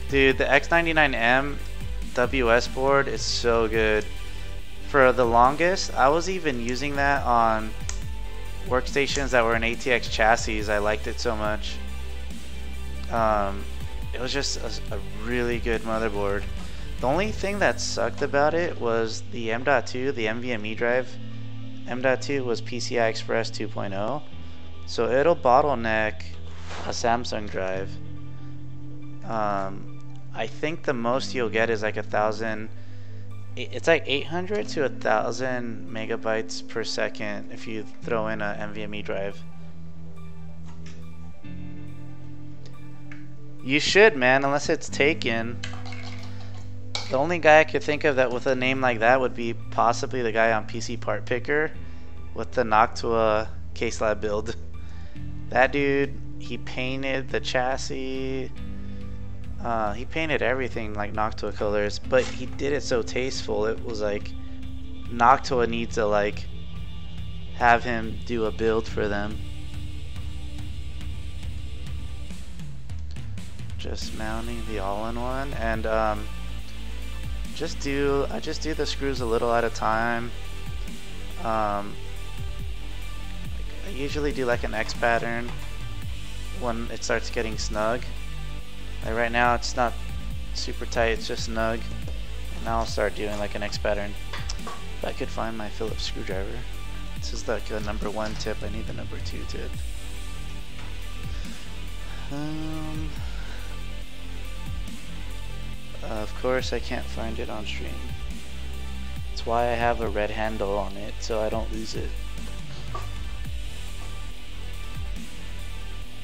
Dude, the X99M WS board is so good. For the longest, I was even using that on workstations that were in ATX chassis. I liked it so much. It was just a really good motherboard. The only thing that sucked about it was the M.2, the NVMe drive. M.2 was PCI Express 2.0, so it'll bottleneck a Samsung drive. I think the most you'll get is like 1,000. It's like 800 to 1,000 megabytes per second if you throw in a NVMe drive. You should, man, unless it's taken. The only guy I could think of that with a name like that would be possibly the guy on PC Part Picker with the Noctua case lab build. That dude, he painted the chassis. He painted everything like Noctua colors, but he did it so tasteful. It was like Noctua needs to like have him do a build for them. Just mounting the all-in-one, and I just do the screws a little at a time. I usually do like an X pattern when it starts getting snug. Like right now it's not super tight, it's just snug. And now I'll start doing like an X pattern. If I could find my Phillips screwdriver. This is like the #1 tip, I need the #2 tip. Of course I can't find it on stream. That's why I have a red handle on it, so I don't lose it.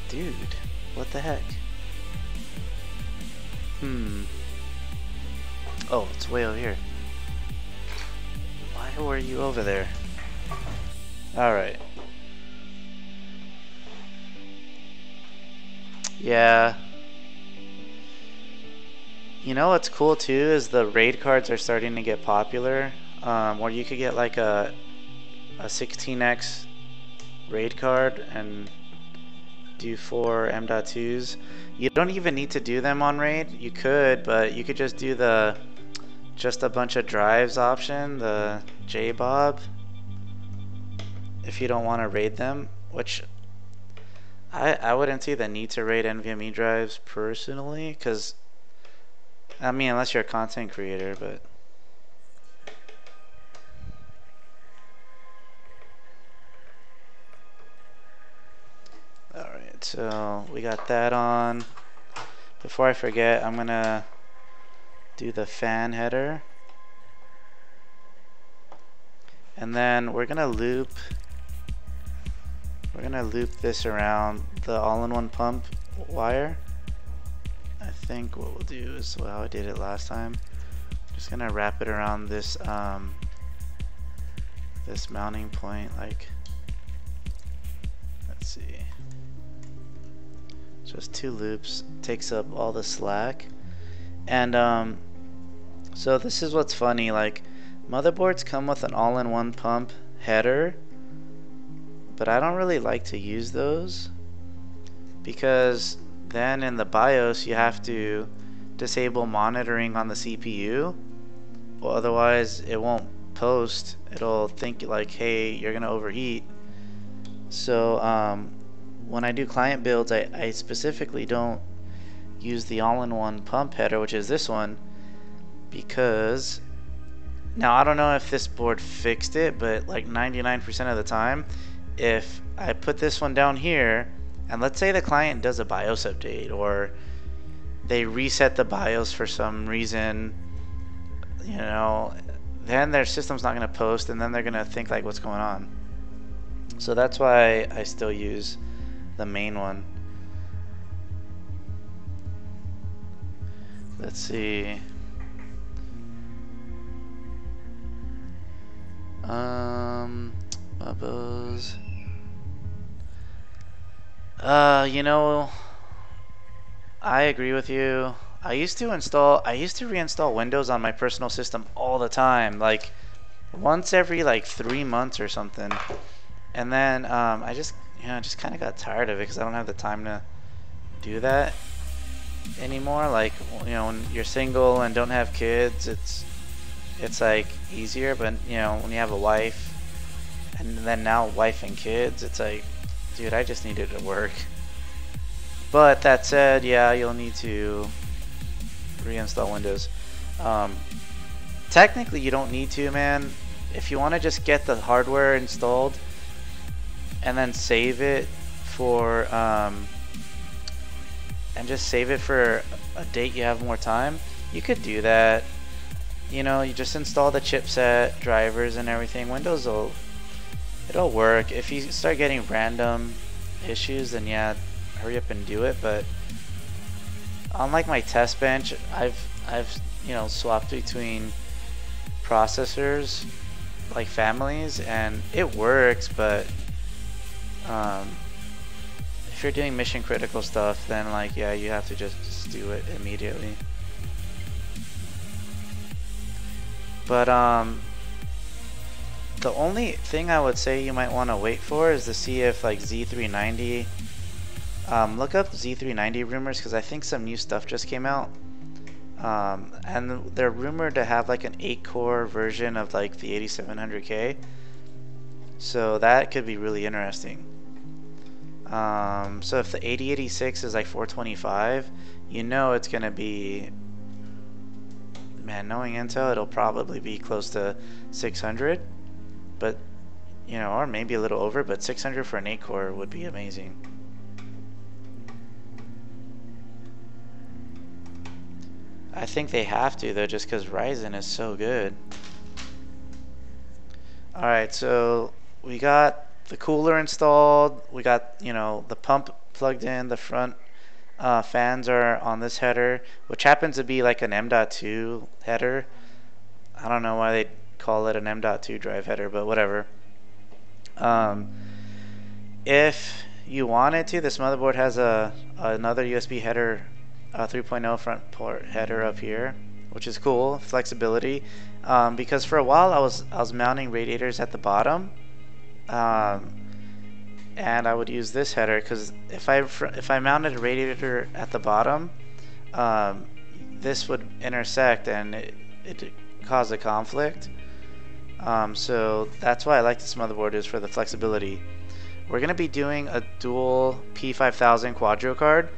Dude, what the heck? Oh, it's way over here. Why were you over there? Alright. Yeah. You know what's cool too is the raid cards are starting to get popular. Where you could get like a 16x raid card and do 4 M.2s. You don't even need to do them on raid. You could, but you could just do the just a bunch of drives option, the JBob, if you don't want to raid them, which I wouldn't see the need to rate NVMe drives personally, because I mean, unless you're a content creator, but alright, so we got that on. Before I forget, I'm gonna do the fan header, and then we're gonna loop this around the all-in-one pump wire. I think what we'll do is how I did it last time. Just gonna wrap it around this this mounting point, like, let's see, just 2 loops, takes up all the slack. And so this is what's funny, like, motherboards come with an all-in-one pump header, but I don't really like to use those, because then in the BIOS you have to disable monitoring on the CPU, or otherwise it won't post. It'll think like, hey, you're gonna overheat. So when I do client builds, I specifically don't use the all-in-one pump header, which is this one, because now I don't know if this board fixed it, but like 99% of the time, if I put this one down here, and let's say the client does a BIOS update, or they reset the BIOS for some reason, you know, then their system's not going to post, and then they're going to think like, what's going on? So that's why I still use the main one. Let's see. Bubbles. You know, I agree with you. I used to reinstall Windows on my personal system all the time, like once every like 3 months or something. And then I just kind of got tired of it, because I don't have the time to do that anymore. Like, you know, when you're single and don't have kids, it's like easier, but you know, when you have a wife, and then now wife and kids, it's like, dude, I just need it to work. But that said, yeah, you'll need to reinstall Windows. Technically you don't need to, man. If you want to just get the hardware installed and then save it for a date you have more time, you could do that. You know, you just install the chipset, drivers and everything. Windows it'll work. If you start getting random issues, then yeah, hurry up and do it. But unlike my test bench, I've you know, swapped between processors, like families, and it works. But if you're doing mission critical stuff, then like, yeah, you have to just do it immediately. But the only thing I would say you might want to wait for is to see if like Z390, look up Z390 rumors, because I think some new stuff just came out, and they're rumored to have like an 8-core version of like the 8700K, so that could be really interesting. So if the 8086 is like 425, you know it's gonna be, man, knowing Intel, it'll probably be close to 600, but you know, or maybe a little over, but 600 for an 8-core would be amazing. I think they have to though, just because Ryzen is so good. Alright, so we got the cooler installed, we got, you know, the pump plugged in, the front fans are on this header, which happens to be like an M.2 header. I don't know why they call it an M.2 drive header, but whatever. If you wanted to, this motherboard has another USB header, 3.0 front port header up here, which is cool, flexibility. Because for a while I was mounting radiators at the bottom, and I would use this header, because if I mounted a radiator at the bottom, this would intersect and it cause a conflict. So that's why I like this motherboard, is for the flexibility. we're going to be doing a dual P5000 Quadro card,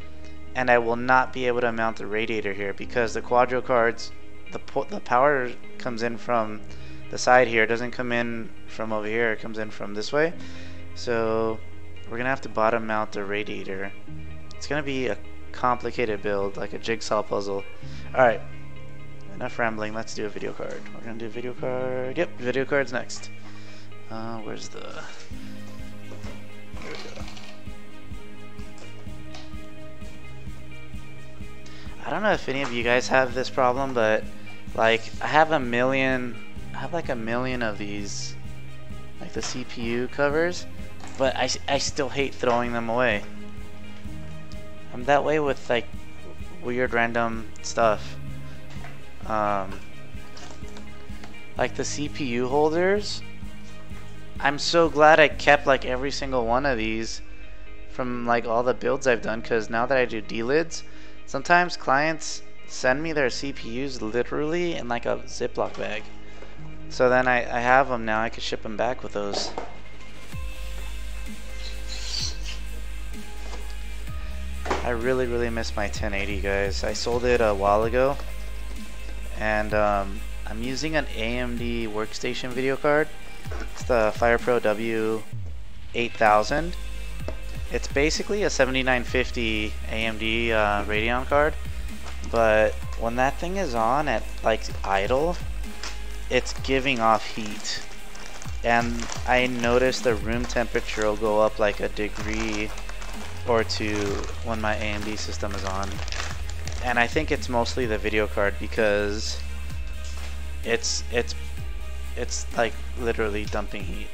and I will not be able to mount the radiator here because the Quadro cards, the power comes in from the side here. It doesn't come in from over here. It comes in from this way. So we're going to have to bottom mount the radiator. It's going to be a complicated build, like a jigsaw puzzle. Alright, enough rambling. Let's do a video card. We're going to do video card. Yep, video card's next. Where's the... There we go. I don't know if any of you guys have this problem, but like I have like a million of these, like the CPU covers, but I still hate throwing them away. I'm that way with like weird random stuff. Like the CPU holders, I'm so glad I kept like every single one of these from like all the builds I've done, because now that I do D-lids, sometimes clients send me their CPUs literally in like a Ziploc bag. So then I have them now. I can ship them back with those. I really miss my 1080, guys. I sold it a while ago, and I'm using an AMD workstation video card. It's the FirePro W8000. It's basically a 7950 AMD Radeon card, but when that thing is on at like idle, it's giving off heat, and I noticed the room temperature will go up like a degree or two when my AMD system is on. And I think it's mostly the video card, because it's like literally dumping heat.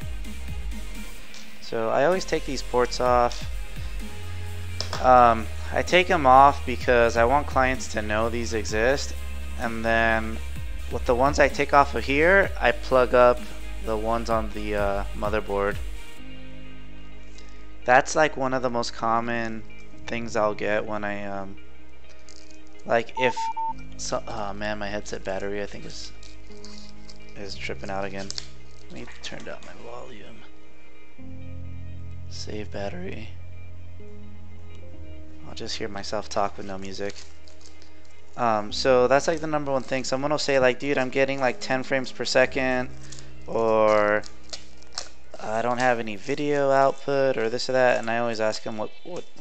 So I always take these ports off. I take them off because I want clients to know these exist, and then with the ones I take off of here, I plug up the ones on the motherboard. That's like one of the most common things I'll get when I like if so. Oh man, my headset battery I think is tripping out again. Let me turn down my volume. Save battery. I'll just hear myself talk with no music. So that's like the number one thing. Someone will say like, dude, I'm getting like 10 frames per second, or I don't have any video output, or this or that, and I always ask them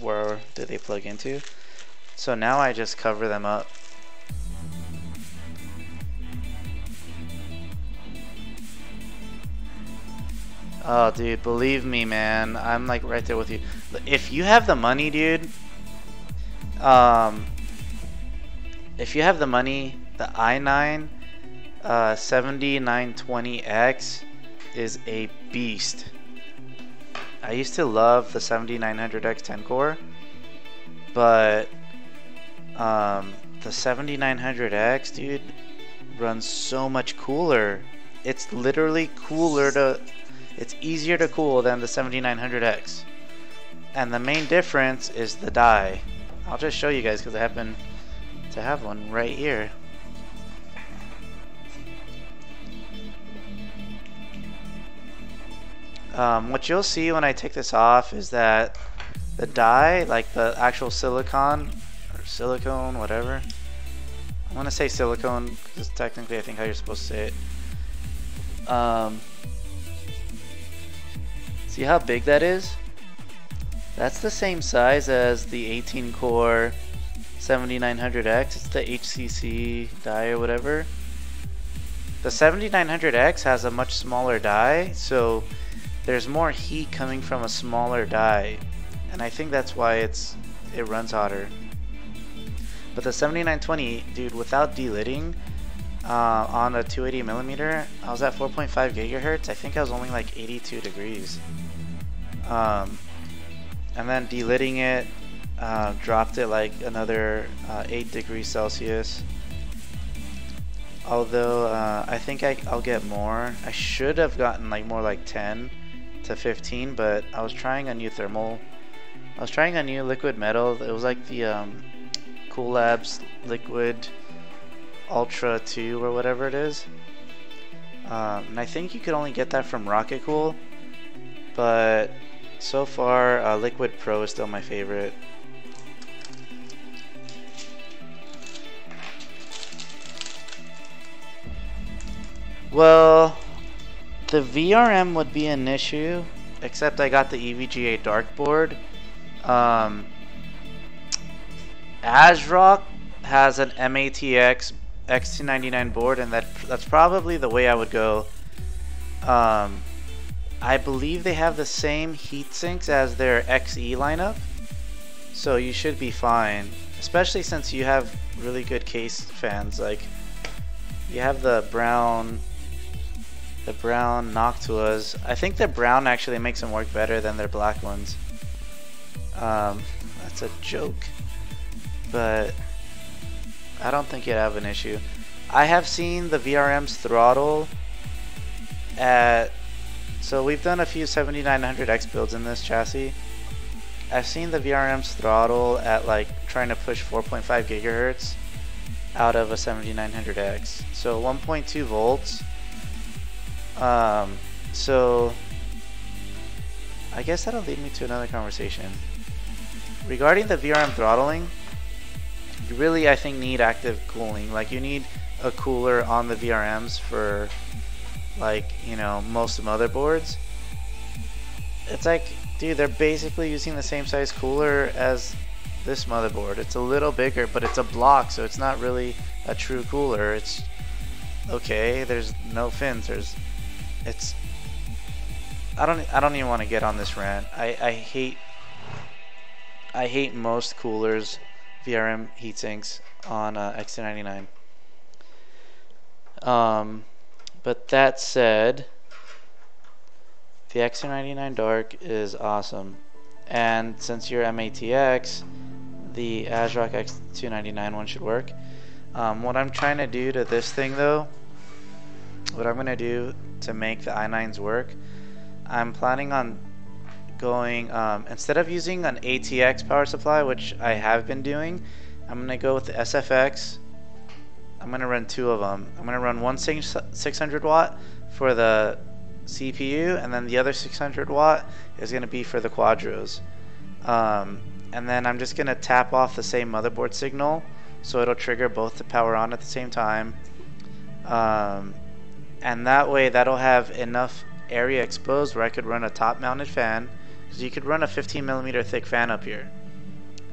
where do they plug into. So now I just cover them up. Oh dude, believe me man, I'm like right there with you. If you have the money, dude, if you have the money, the i9 7920X is a beast. I used to love the 7900X 10 core, but the 7900X, dude, runs so much cooler. It's literally cooler to, it's easier to cool than the 7900X. And the main difference is the die. I'll just show you guys because I happen to have one right here. What you'll see when I take this off is that the die, like the actual silicone, or silicone, whatever. I'm gonna say silicone because technically I think how you're supposed to say it. See how big that is? That's the same size as the 18 core 7900X. It's the HCC die or whatever. The 7900X has a much smaller die, so there's more heat coming from a smaller die, and I think that's why it runs hotter. But the 7920, dude, without delidding on a 280mm, I was at 4.5 gigahertz. I think I was only like 82 degrees. And then delidding it, dropped it like another 8 degrees Celsius. Although I think I'll get more. I should have gotten like more like 10 to 15, but I was trying a new thermal. I was trying a new liquid metal. It was like the Cool Labs Liquid Ultra 2 or whatever it is. And I think you could only get that from Rocket Cool, but so far, Liquid Pro is still my favorite. Well, the VRM would be an issue, except I got the EVGA Dark board. ASRock has an MATX X299 board, and that's probably the way I would go. I believe they have the same heat sinks as their XE lineup, so you should be fine, especially since you have really good case fans. Like, you have the brown Noctuas. I think the brown actually makes them work better than their black ones. That's a joke, but I don't think you'd have an issue. I have seen the VRM's throttle at, so we've done a few 7900X builds in this chassis. I've seen the VRM's throttle at like trying to push 4.5 gigahertz out of a 7900X. So 1.2 volts. So I guess that'll lead me to another conversation. Regarding the VRM throttling, you really, I think, need active cooling. Like, you need a cooler on the VRMs for, like, you know, most motherboards. It's like, dude, they're basically using the same size cooler as this motherboard. It's a little bigger, but it's a block, so it's not really a true cooler. It's okay. There's no fins. I don't even want to get on this rant. I hate most coolers, VRM heatsinks on X299. But that said, the X299 Dark is awesome, and since you're MATX, the ASRock X299 one should work. What I'm trying to do to this thing, though, what I'm gonna do to make the i9s work, I'm planning on going, instead of using an ATX power supply, which I have been doing, I'm gonna go with the SFX. I'm gonna run two of them. I'm gonna run one 600 watt for the CPU, and then the other 600 watt is gonna be for the Quadros. And then I'm just gonna tap off the same motherboard signal, so it'll trigger both to power on at the same time. And that way, that'll have enough area exposed where I could run a top mounted fan, because you could run a 15mm thick fan up here,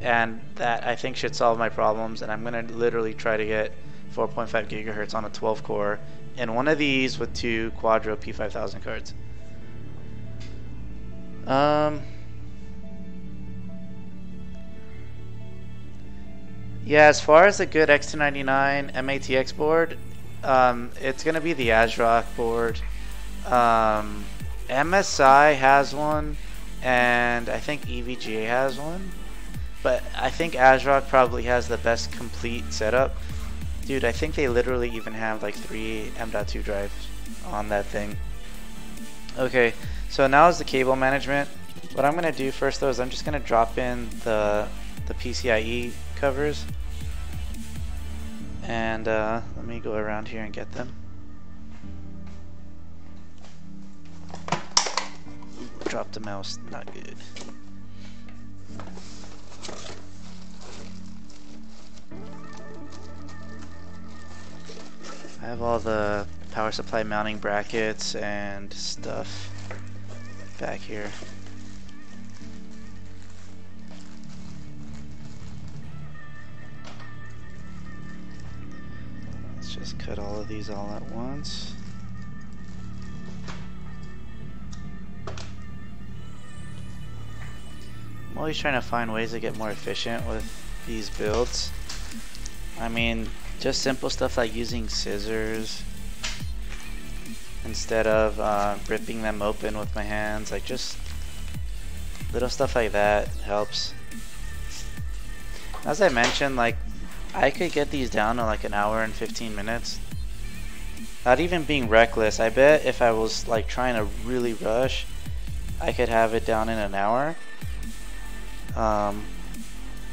and that I think should solve my problems. And I'm gonna literally try to get 4.5 gigahertz on a 12 core in one of these with two Quadro P5000 cards. Yeah, as far as a good X299 MATX board, it's gonna be the ASRock board. MSI has one, and I think EVGA has one, but I think ASRock probably has the best complete setup. Dude, I think they literally even have like 3 M.2 drives on that thing. Okay, so now is the cable management. What I'm gonna do first, though, is I'm just gonna drop in the PCIe covers, and let me go around here and get them. Drop the mouse, not good. I have all the power supply mounting brackets and stuff back here. Let's just cut all of these all at once. I'm always trying to find ways to get more efficient with these builds. I mean, just simple stuff like using scissors instead of ripping them open with my hands. Like, just little stuff like that helps. As I mentioned, like, I could get these down to like an hour and 15 minutes. Not even being reckless. I bet if I was like trying to really rush, I could have it down in an hour.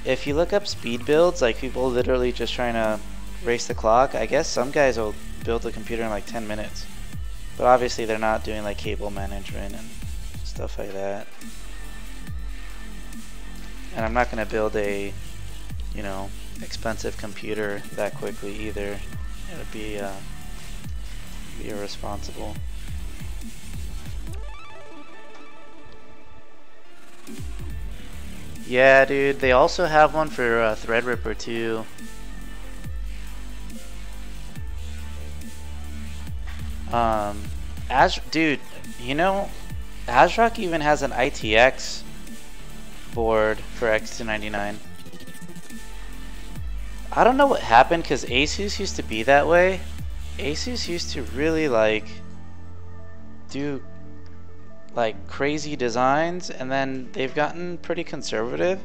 If you look up speed builds, like people literally just trying to race the clock, I guess some guys will build a computer in like 10 minutes. But obviously they're not doing like cable management and stuff like that. And I'm not gonna build a, you know, expensive computer that quickly either. It would be irresponsible. Yeah, dude, they also have one for Threadripper too. Dude, you know, ASRock even has an ITX board for X299. I don't know what happened because Asus used to be that way. Asus used to really like do like crazy designs, and then they've gotten pretty conservative.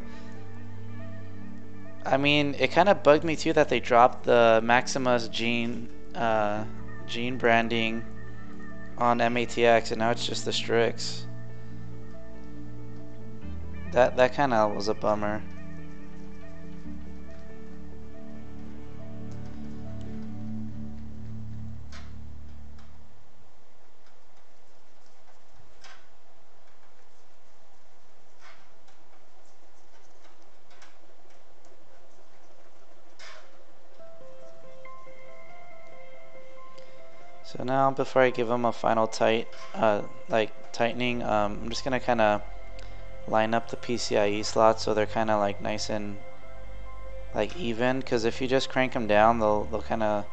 I mean, it kind of bugged me too that they dropped the Maximus Gene branding on MATX, and now it's just the Strix. That kind of was a bummer. So now, before I give them a final tightening, I'm just gonna kind of line up the PCIe slots so they're kind of like nice and like even. Because if you just crank them down, they'll kind of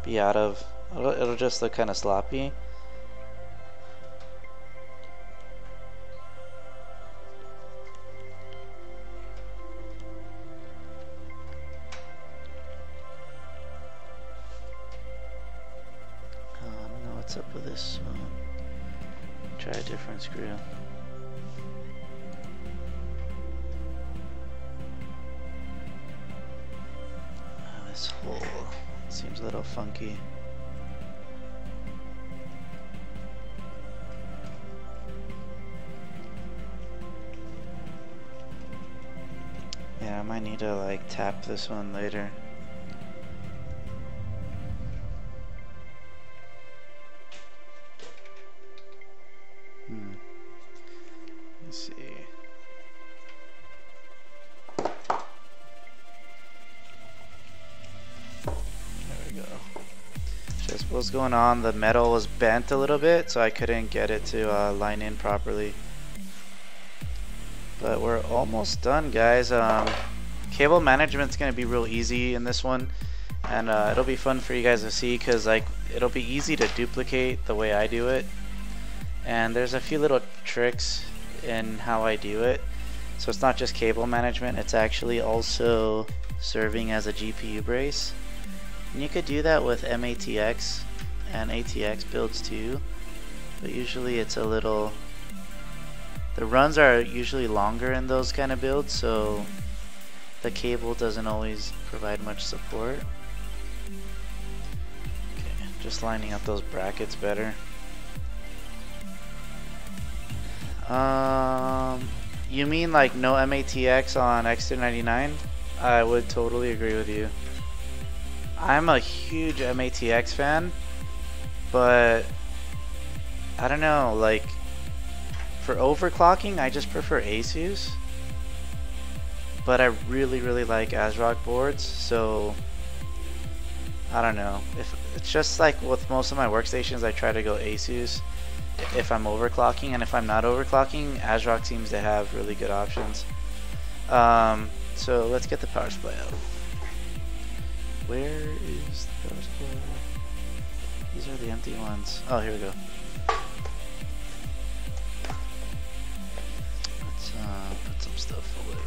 be out of. It'll just look kind of sloppy. What's up with this one? Try a different screw. This hole seems a little funky. Yeah, I might need to like tap this one later. Let's see. There we go. Just what was going on, the metal was bent a little bit, so I couldn't get it to line in properly. But we're almost done, guys. Cable management's gonna be real easy in this one, and it'll be fun for you guys to see, because like it'll be easy to duplicate the way I do it. And there's a few little tricks in how I do it. So it's not just cable management, it's actually also serving as a GPU brace. And you could do that with MATX and ATX builds too, but usually it's a little, the runs are usually longer in those kind of builds, so the cable doesn't always provide much support. Okay, just lining up those brackets better. You mean like no MATX on X299? I would totally agree with you. I'm a huge MATX fan, but I don't know, like for overclocking I just prefer Asus, but I really like ASRock boards, so I don't know. If it's just like with most of my workstations, I try to go Asus if I'm overclocking, and if I'm not overclocking, ASRock seems to have really good options. So let's get the power supply out. Where is the power supply? These are the empty ones. Oh, here we go. Let's put some stuff away.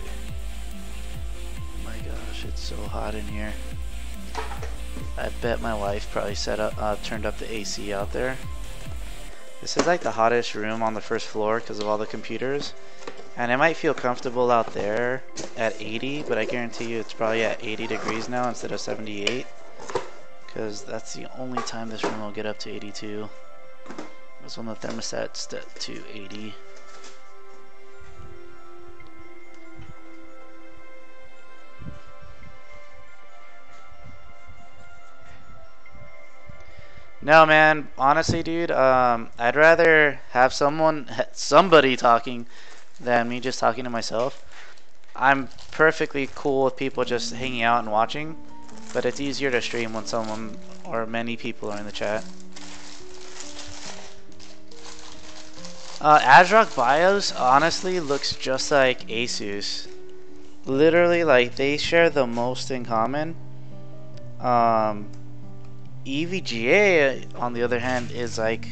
Oh my gosh, it's so hot in here. I bet my wife probably turned up the AC out there. This is like the hottest room on the first floor because of all the computers, and it might feel comfortable out there at 80, but I guarantee you it's probably at 80 degrees now instead of 78, because that's the only time this room will get up to 82. That's when the thermostat's set to 80. No, man, honestly, dude, I'd rather have somebody talking than me just talking to myself. I'm perfectly cool with people just hanging out and watching, but it's easier to stream when someone or many people are in the chat. ASRock BIOS honestly looks just like Asus. Literally, like, they share the most in common. EVGA, on the other hand, is like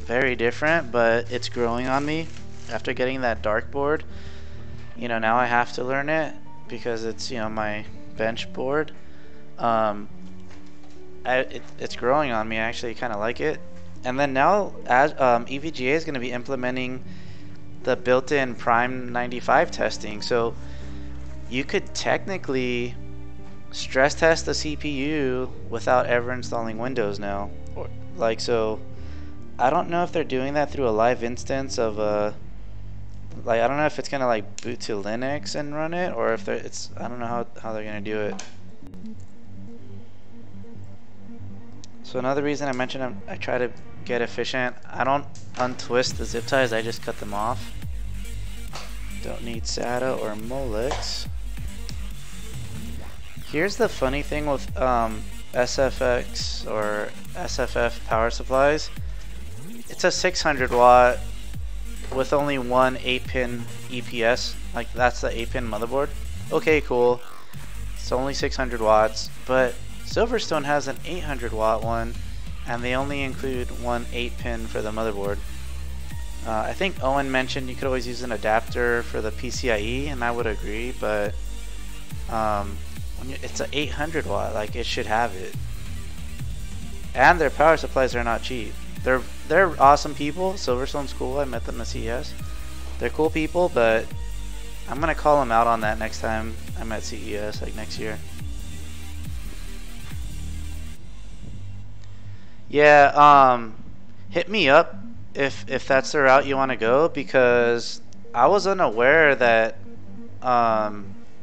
very different, but it's growing on me. After getting that dark board, you know, now I have to learn it because it's, you know, my bench board. It's growing on me. I actually kind of like it. And then now, as EVGA is going to be implementing the built-in Prime 95 testing, so you could technically stress test the CPU without ever installing Windows now. Or like, so I don't know if they're doing that through a live instance of a, like, I don't know if it's gonna like boot to Linux and run it, or if it's, I don't know how they're gonna do it. So another reason I mentioned I try to get efficient. I don't untwist the zip ties, I just cut them off. Don't need SATA or Molex. Here's the funny thing with SFX or SFF power supplies. It's a 600 watt with only one 8-pin EPS. Like, that's the 8-pin motherboard. Okay, cool. It's only 600 watts, but Silverstone has an 800 watt one, and they only include one 8-pin for the motherboard. I think Owen mentioned you could always use an adapter for the PCIe, and I would agree, but it's an 800 watt, like, it should have it. And their power supplies are not cheap. They're awesome people. Silverstone's cool. I met them at CES. They're cool people, but I'm gonna call them out on that next time I'm at CES, like next year. Yeah, hit me up if that's the route you want to go, because I was unaware that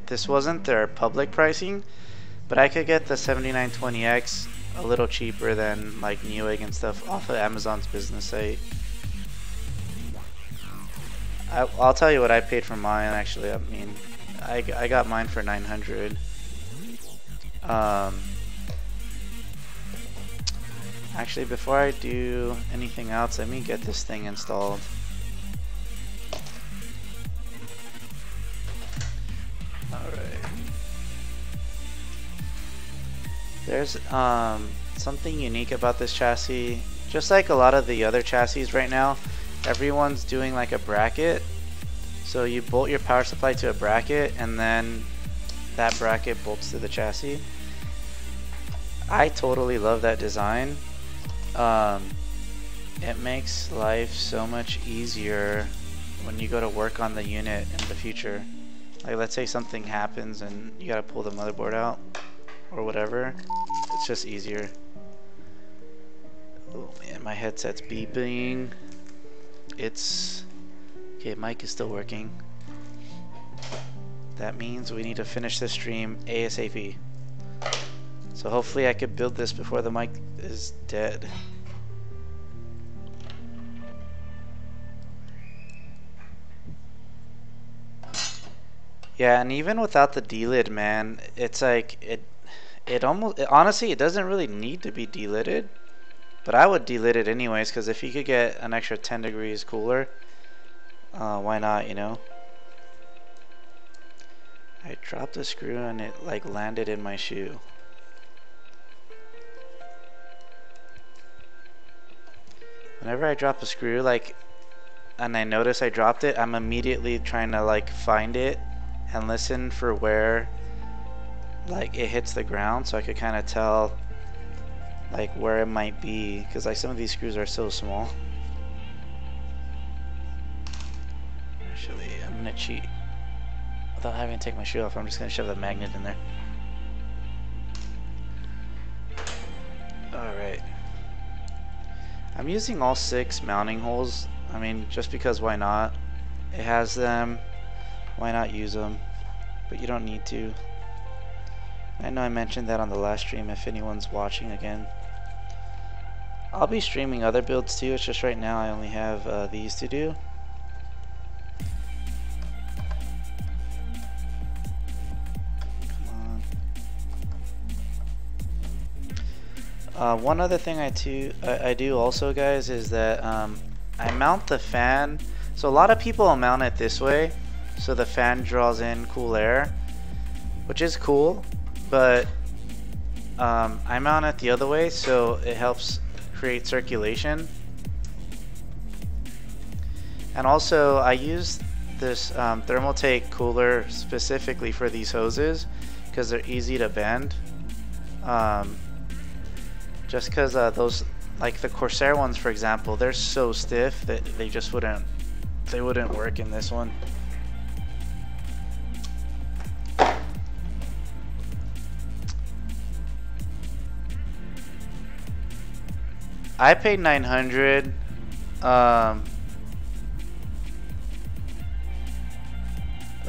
this wasn't their public pricing, but I could get the 7920X a little cheaper than like Newegg and stuff off of Amazon's business site. I'll tell you what I paid for mine. Actually, I mean, I got mine for 900. Actually, before I do anything else, let me get this thing installed. Alright. There's something unique about this chassis. Just like a lot of the other chassis right now, everyone's doing like a bracket. So you bolt your power supply to a bracket, and then that bracket bolts to the chassis. I totally love that design. It makes life so much easier when you go to work on the unit in the future. Like, let's say something happens and you gotta pull the motherboard out or whatever, it's just easier. Oh man, my headset's beeping. It's okay, mic is still working. That means we need to finish this stream ASAP. So hopefully I could build this before the mic is dead. Yeah, and even without the D-lid, man, it's like honestly, it doesn't really need to be D-lidded, but I would D-lid it anyways, because if you could get an extra 10 degrees cooler, why not, you know? I dropped a screw and it like landed in my shoe. Whenever I drop a screw, like, and I notice I dropped it, I'm immediately trying to like find it and listen for where like it hits the ground, so I could kind of tell like where it might be, because like some of these screws are so small. Actually, I'm gonna cheat. Without having to take my shoe off, I'm just gonna shove the magnet in there. Alright. I'm using all 6 mounting holes. I mean, just because why not? It has them. Why not use them? But you don't need to. I know I mentioned that on the last stream if anyone's watching again. I'll be streaming other builds too, it's just right now I only have these to do. One other thing I do also, guys, is that I mount the fan. So a lot of people mount it this way, so the fan draws in cool air, which is cool, but I mount it the other way, so it helps create circulation. And also, I use this Thermaltake cooler specifically for these hoses because they're easy to bend. Just because those, like the Corsair ones, for example, they're so stiff that they just wouldn't work in this one. I paid $900.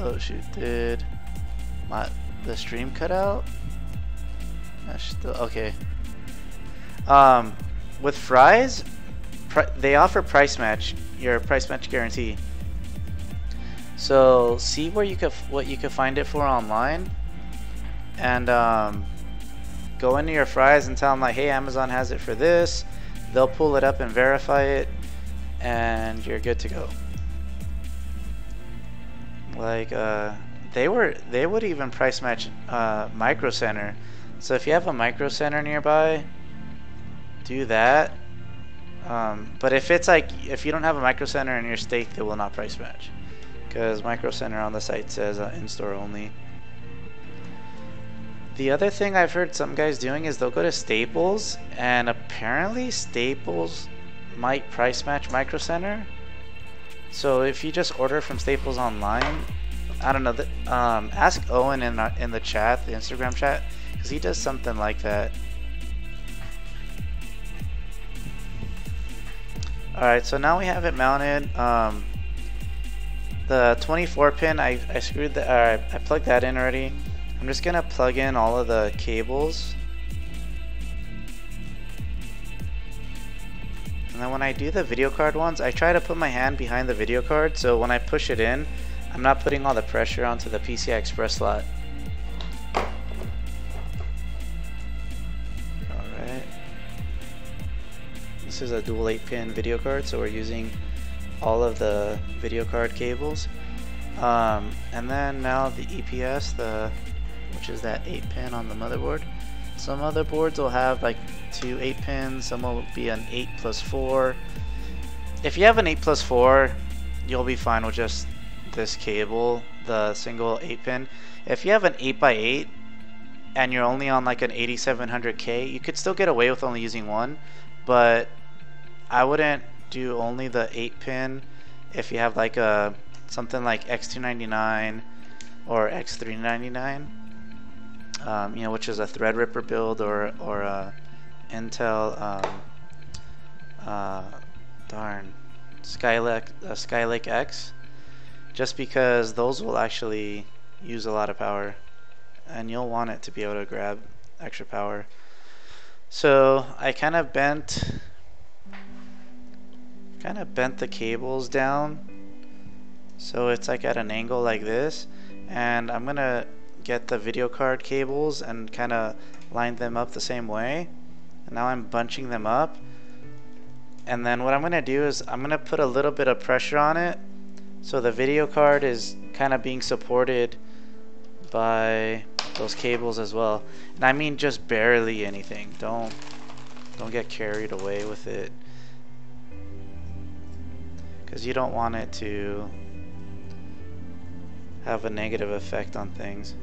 Oh shoot! Did the stream cut out? Still okay. With Fry's, they offer price match. Your price match guarantee. So see where what you could find it for online, and go into your Fry's and tell them like, hey, Amazon has it for this. They'll pull it up and verify it, and you're good to go. Like they would even price match Micro Center. So if you have a Micro Center nearby, do that. But if it's like, if you don't have a Micro Center in your state, they will not price match, because Micro Center on the site says in-store only. The other thing I've heard some guys doing is they'll go to Staples, and apparently Staples might price match Micro Center. So if you just order from Staples online, I don't know, ask Owen in the chat, the Instagram chat, because he does something like that. Alright, so now we have it mounted. The 24 pin, I screwed the, I plugged that in already. I'm just gonna plug in all of the cables. And then when I do the video card ones, I try to put my hand behind the video card, so when I push it in, I'm not putting all the pressure onto the PCI Express slot. Alright. This is a dual 8-pin video card, so we're using all of the video card cables. And then now the EPS, which is that 8-pin on the motherboard. Some motherboards will have like 2 8-pins, some will be an 8+4. If you have an 8+4, you'll be fine with just this cable, the single 8-pin. If you have an 8x8 and you're only on like an 8700K, you could still get away with only using one, but I wouldn't do only the 8-pin if you have like a something like X299 or X399. You know, which is a Threadripper build or a Intel Skylake X, just because those will actually use a lot of power, and you'll want it to be able to grab extra power. So I kind of bent the cables down so it's like at an angle like this, and I'm gonna get the video card cables and kind of line them up the same way. And now I'm bunching them up, and then what I'm gonna do is I'm gonna put a little bit of pressure on it so the video card is kind of being supported by those cables as well. And I mean just barely anything. Don't get carried away with it, because you don't want it to have a negative effect on things.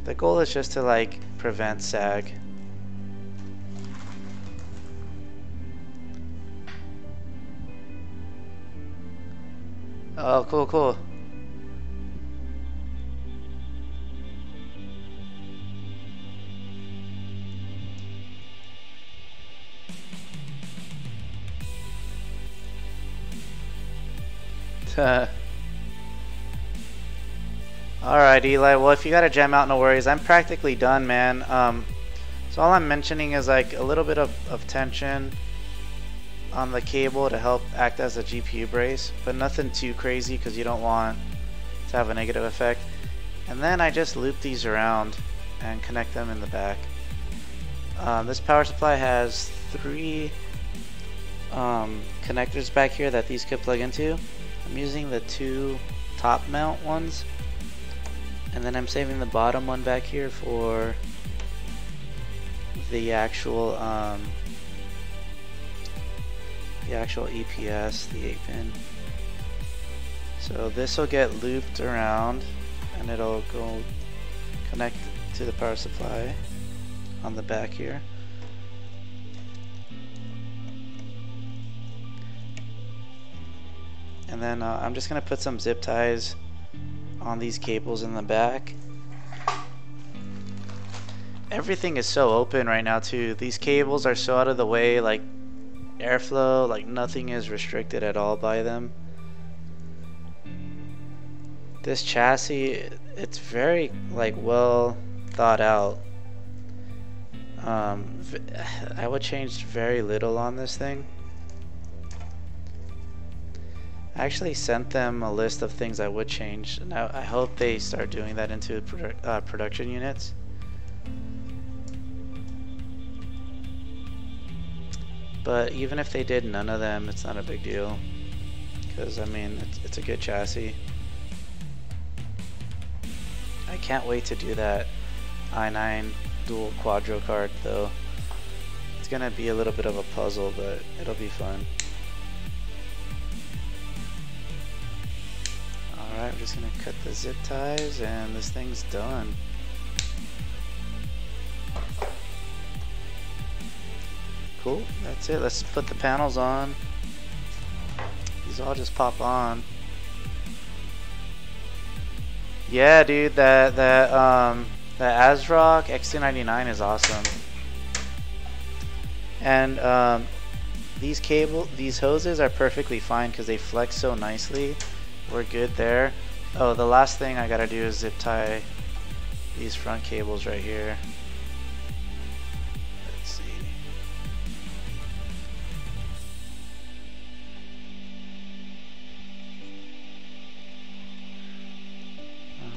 The goal is just to like prevent sag. Oh, cool, cool. Alright, Eli, well, if you gotta jam out, no worries. I'm practically done, man. So all I'm mentioning is like a little bit of tension on the cable to help act as a GPU brace, but nothing too crazy because you don't want to have a negative effect. And then I just loop these around and connect them in the back. This power supply has 3 connectors back here that these could plug into. I'm using the 2 top mount ones, and then I'm saving the bottom one back here for the actual EPS, the 8-pin. So this will get looped around and it'll go connect to the power supply on the back here. And then I'm just going to put some zip ties on these cables in the back. Everything is so open right now too. These cables are so out of the way, like airflow, like nothing is restricted at all by them. This chassis, it's very like well thought out. I would change very little on this thing. I actually sent them a list of things I would change, and I hope they start doing that into production units. But even if they did none of them, it's not a big deal, because I mean it's a good chassis. I can't wait to do that i9 dual quadro card though. It's gonna be a little bit of a puzzle, but it'll be fun. Alright, we're just gonna cut the zip ties and this thing's done. Cool, that's it. Let's put the panels on. These all just pop on. Yeah, dude, that ASRock X299 is awesome. And these hoses are perfectly fine because they flex so nicely. We're good there. Oh, the last thing I gotta do is zip tie these front cables right here. Let's see.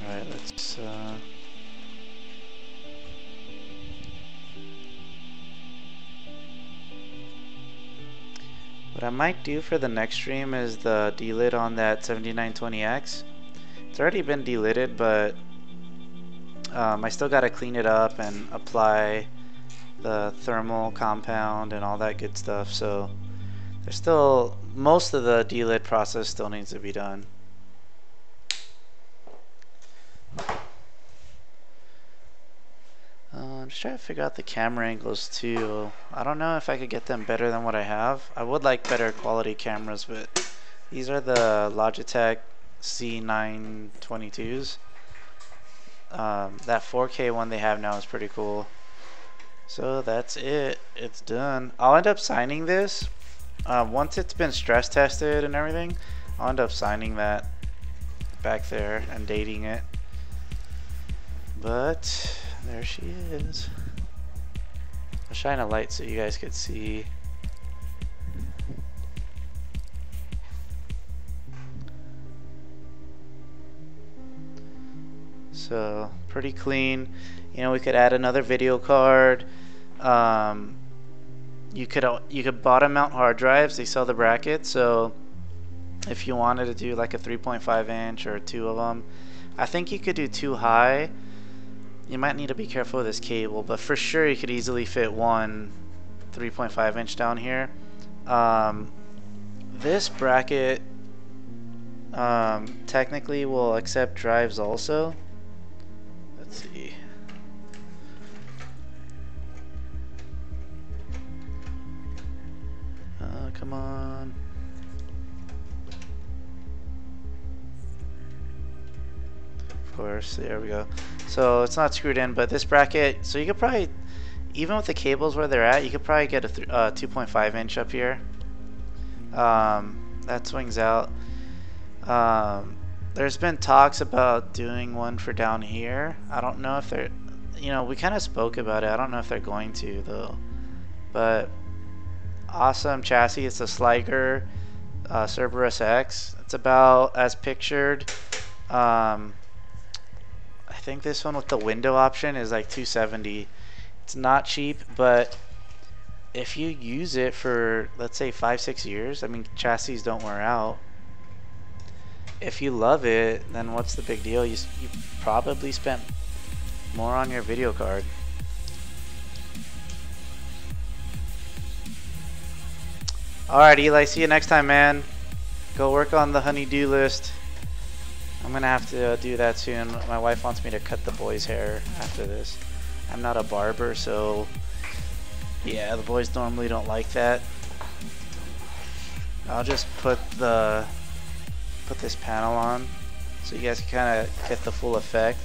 Alright, let's what I might do for the next stream is the delid on that 7920X. It's already been delidded, but I still gotta clean it up and apply the thermal compound and all that good stuff. So there's still, most of the delid process still needs to be done. I'm just trying to figure out the camera angles too. I don't know if I could get them better than what I have. I would like better quality cameras, but these are the Logitech C922s. That 4K one they have now is pretty cool. So that's it. It's done. I'll end up signing this. Once it's been stress tested and everything, I'll end up signing that back there and dating it. But there she is. I'll shine a light so you guys could see. So pretty clean. You know, we could add another video card. You could bottom mount hard drives. They sell the brackets, so if you wanted to do like a 3.5 inch or 2 of them, I think you could do 2 high. You might need to be careful with this cable, but for sure you could easily fit one 3.5 inch down here. This bracket technically will accept drives also. Let's see. Come on. Of course, there we go. So it's not screwed in, but this bracket, so you could probably, even with the cables where they're at, you could probably get a 2.5 inch up here. That swings out. There's been talks about doing one for down here. I don't know if they're, you know, we kind of spoke about it. I don't know if they're going to though. But awesome chassis. It's a Sliger Cerberus-X. It's about as pictured. I think this one with the window option is like 270. It's not cheap, but if you use it for, let's say, 5-6 years, I mean, chassis don't wear out. If you love it, then what's the big deal? You probably spent more on your video card. Alright, Eli, see you next time, man. Go work on the honey-do list. I'm gonna have to do that soon. My wife wants me to cut the boys' hair after this. I'm not a barber, so yeah, the boys normally don't like that. I'll just put this panel on so you guys can kind of get the full effect.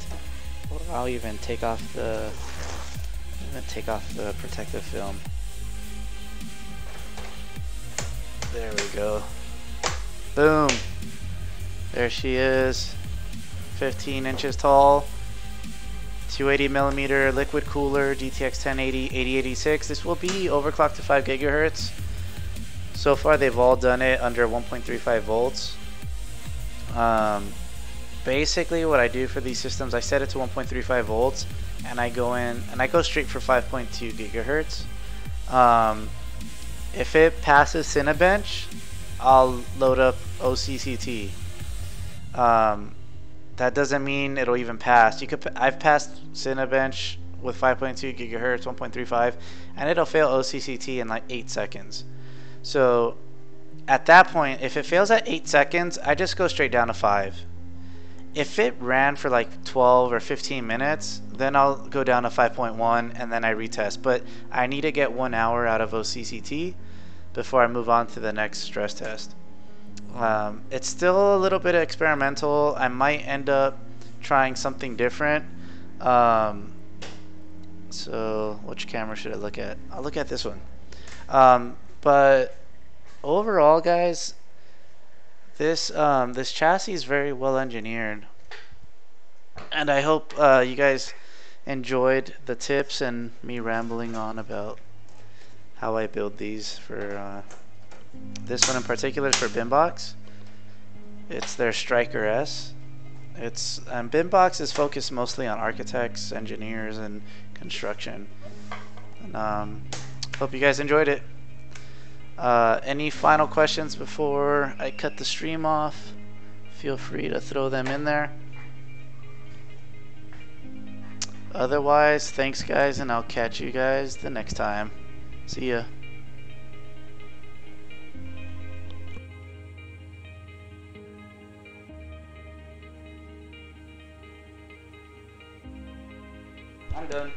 I'll even take off the protective film. There we go. Boom. There she is. 15 inches tall. 280mm liquid cooler, GTX 1080, 8086. This will be overclocked to 5 gigahertz. So far they've all done it under 1.35 volts. Basically what I do for these systems, I set it to 1.35 volts and I go in and I go straight for 5.2 gigahertz. If it passes Cinebench, I'll load up OCCT. That doesn't mean it'll even pass. I've passed Cinebench with 5.2 gigahertz, 1.35, and it'll fail OCCT in like 8 seconds. So at that point, if it fails at 8 seconds, I just go straight down to 5. If it ran for like 12 or 15 minutes, then I'll go down to 5.1 and then I retest. But I need to get 1 hour out of OCCT before I move on to the next stress test. It's still a little bit experimental. I might end up trying something different. So which camera should I look at? I'll look at this one. But overall, guys, this chassis is very well engineered, and I hope you guys enjoyed the tips and me rambling on about how I build these. For this one in particular is for Bimbox. It's their Stryker-S. Bimbox is focused mostly on architects, engineers, and construction. And, hope you guys enjoyed it. Any final questions before I cut the stream off? Feel free to throw them in there. Otherwise, thanks guys, and I'll catch you guys the next time. See ya. I'm done.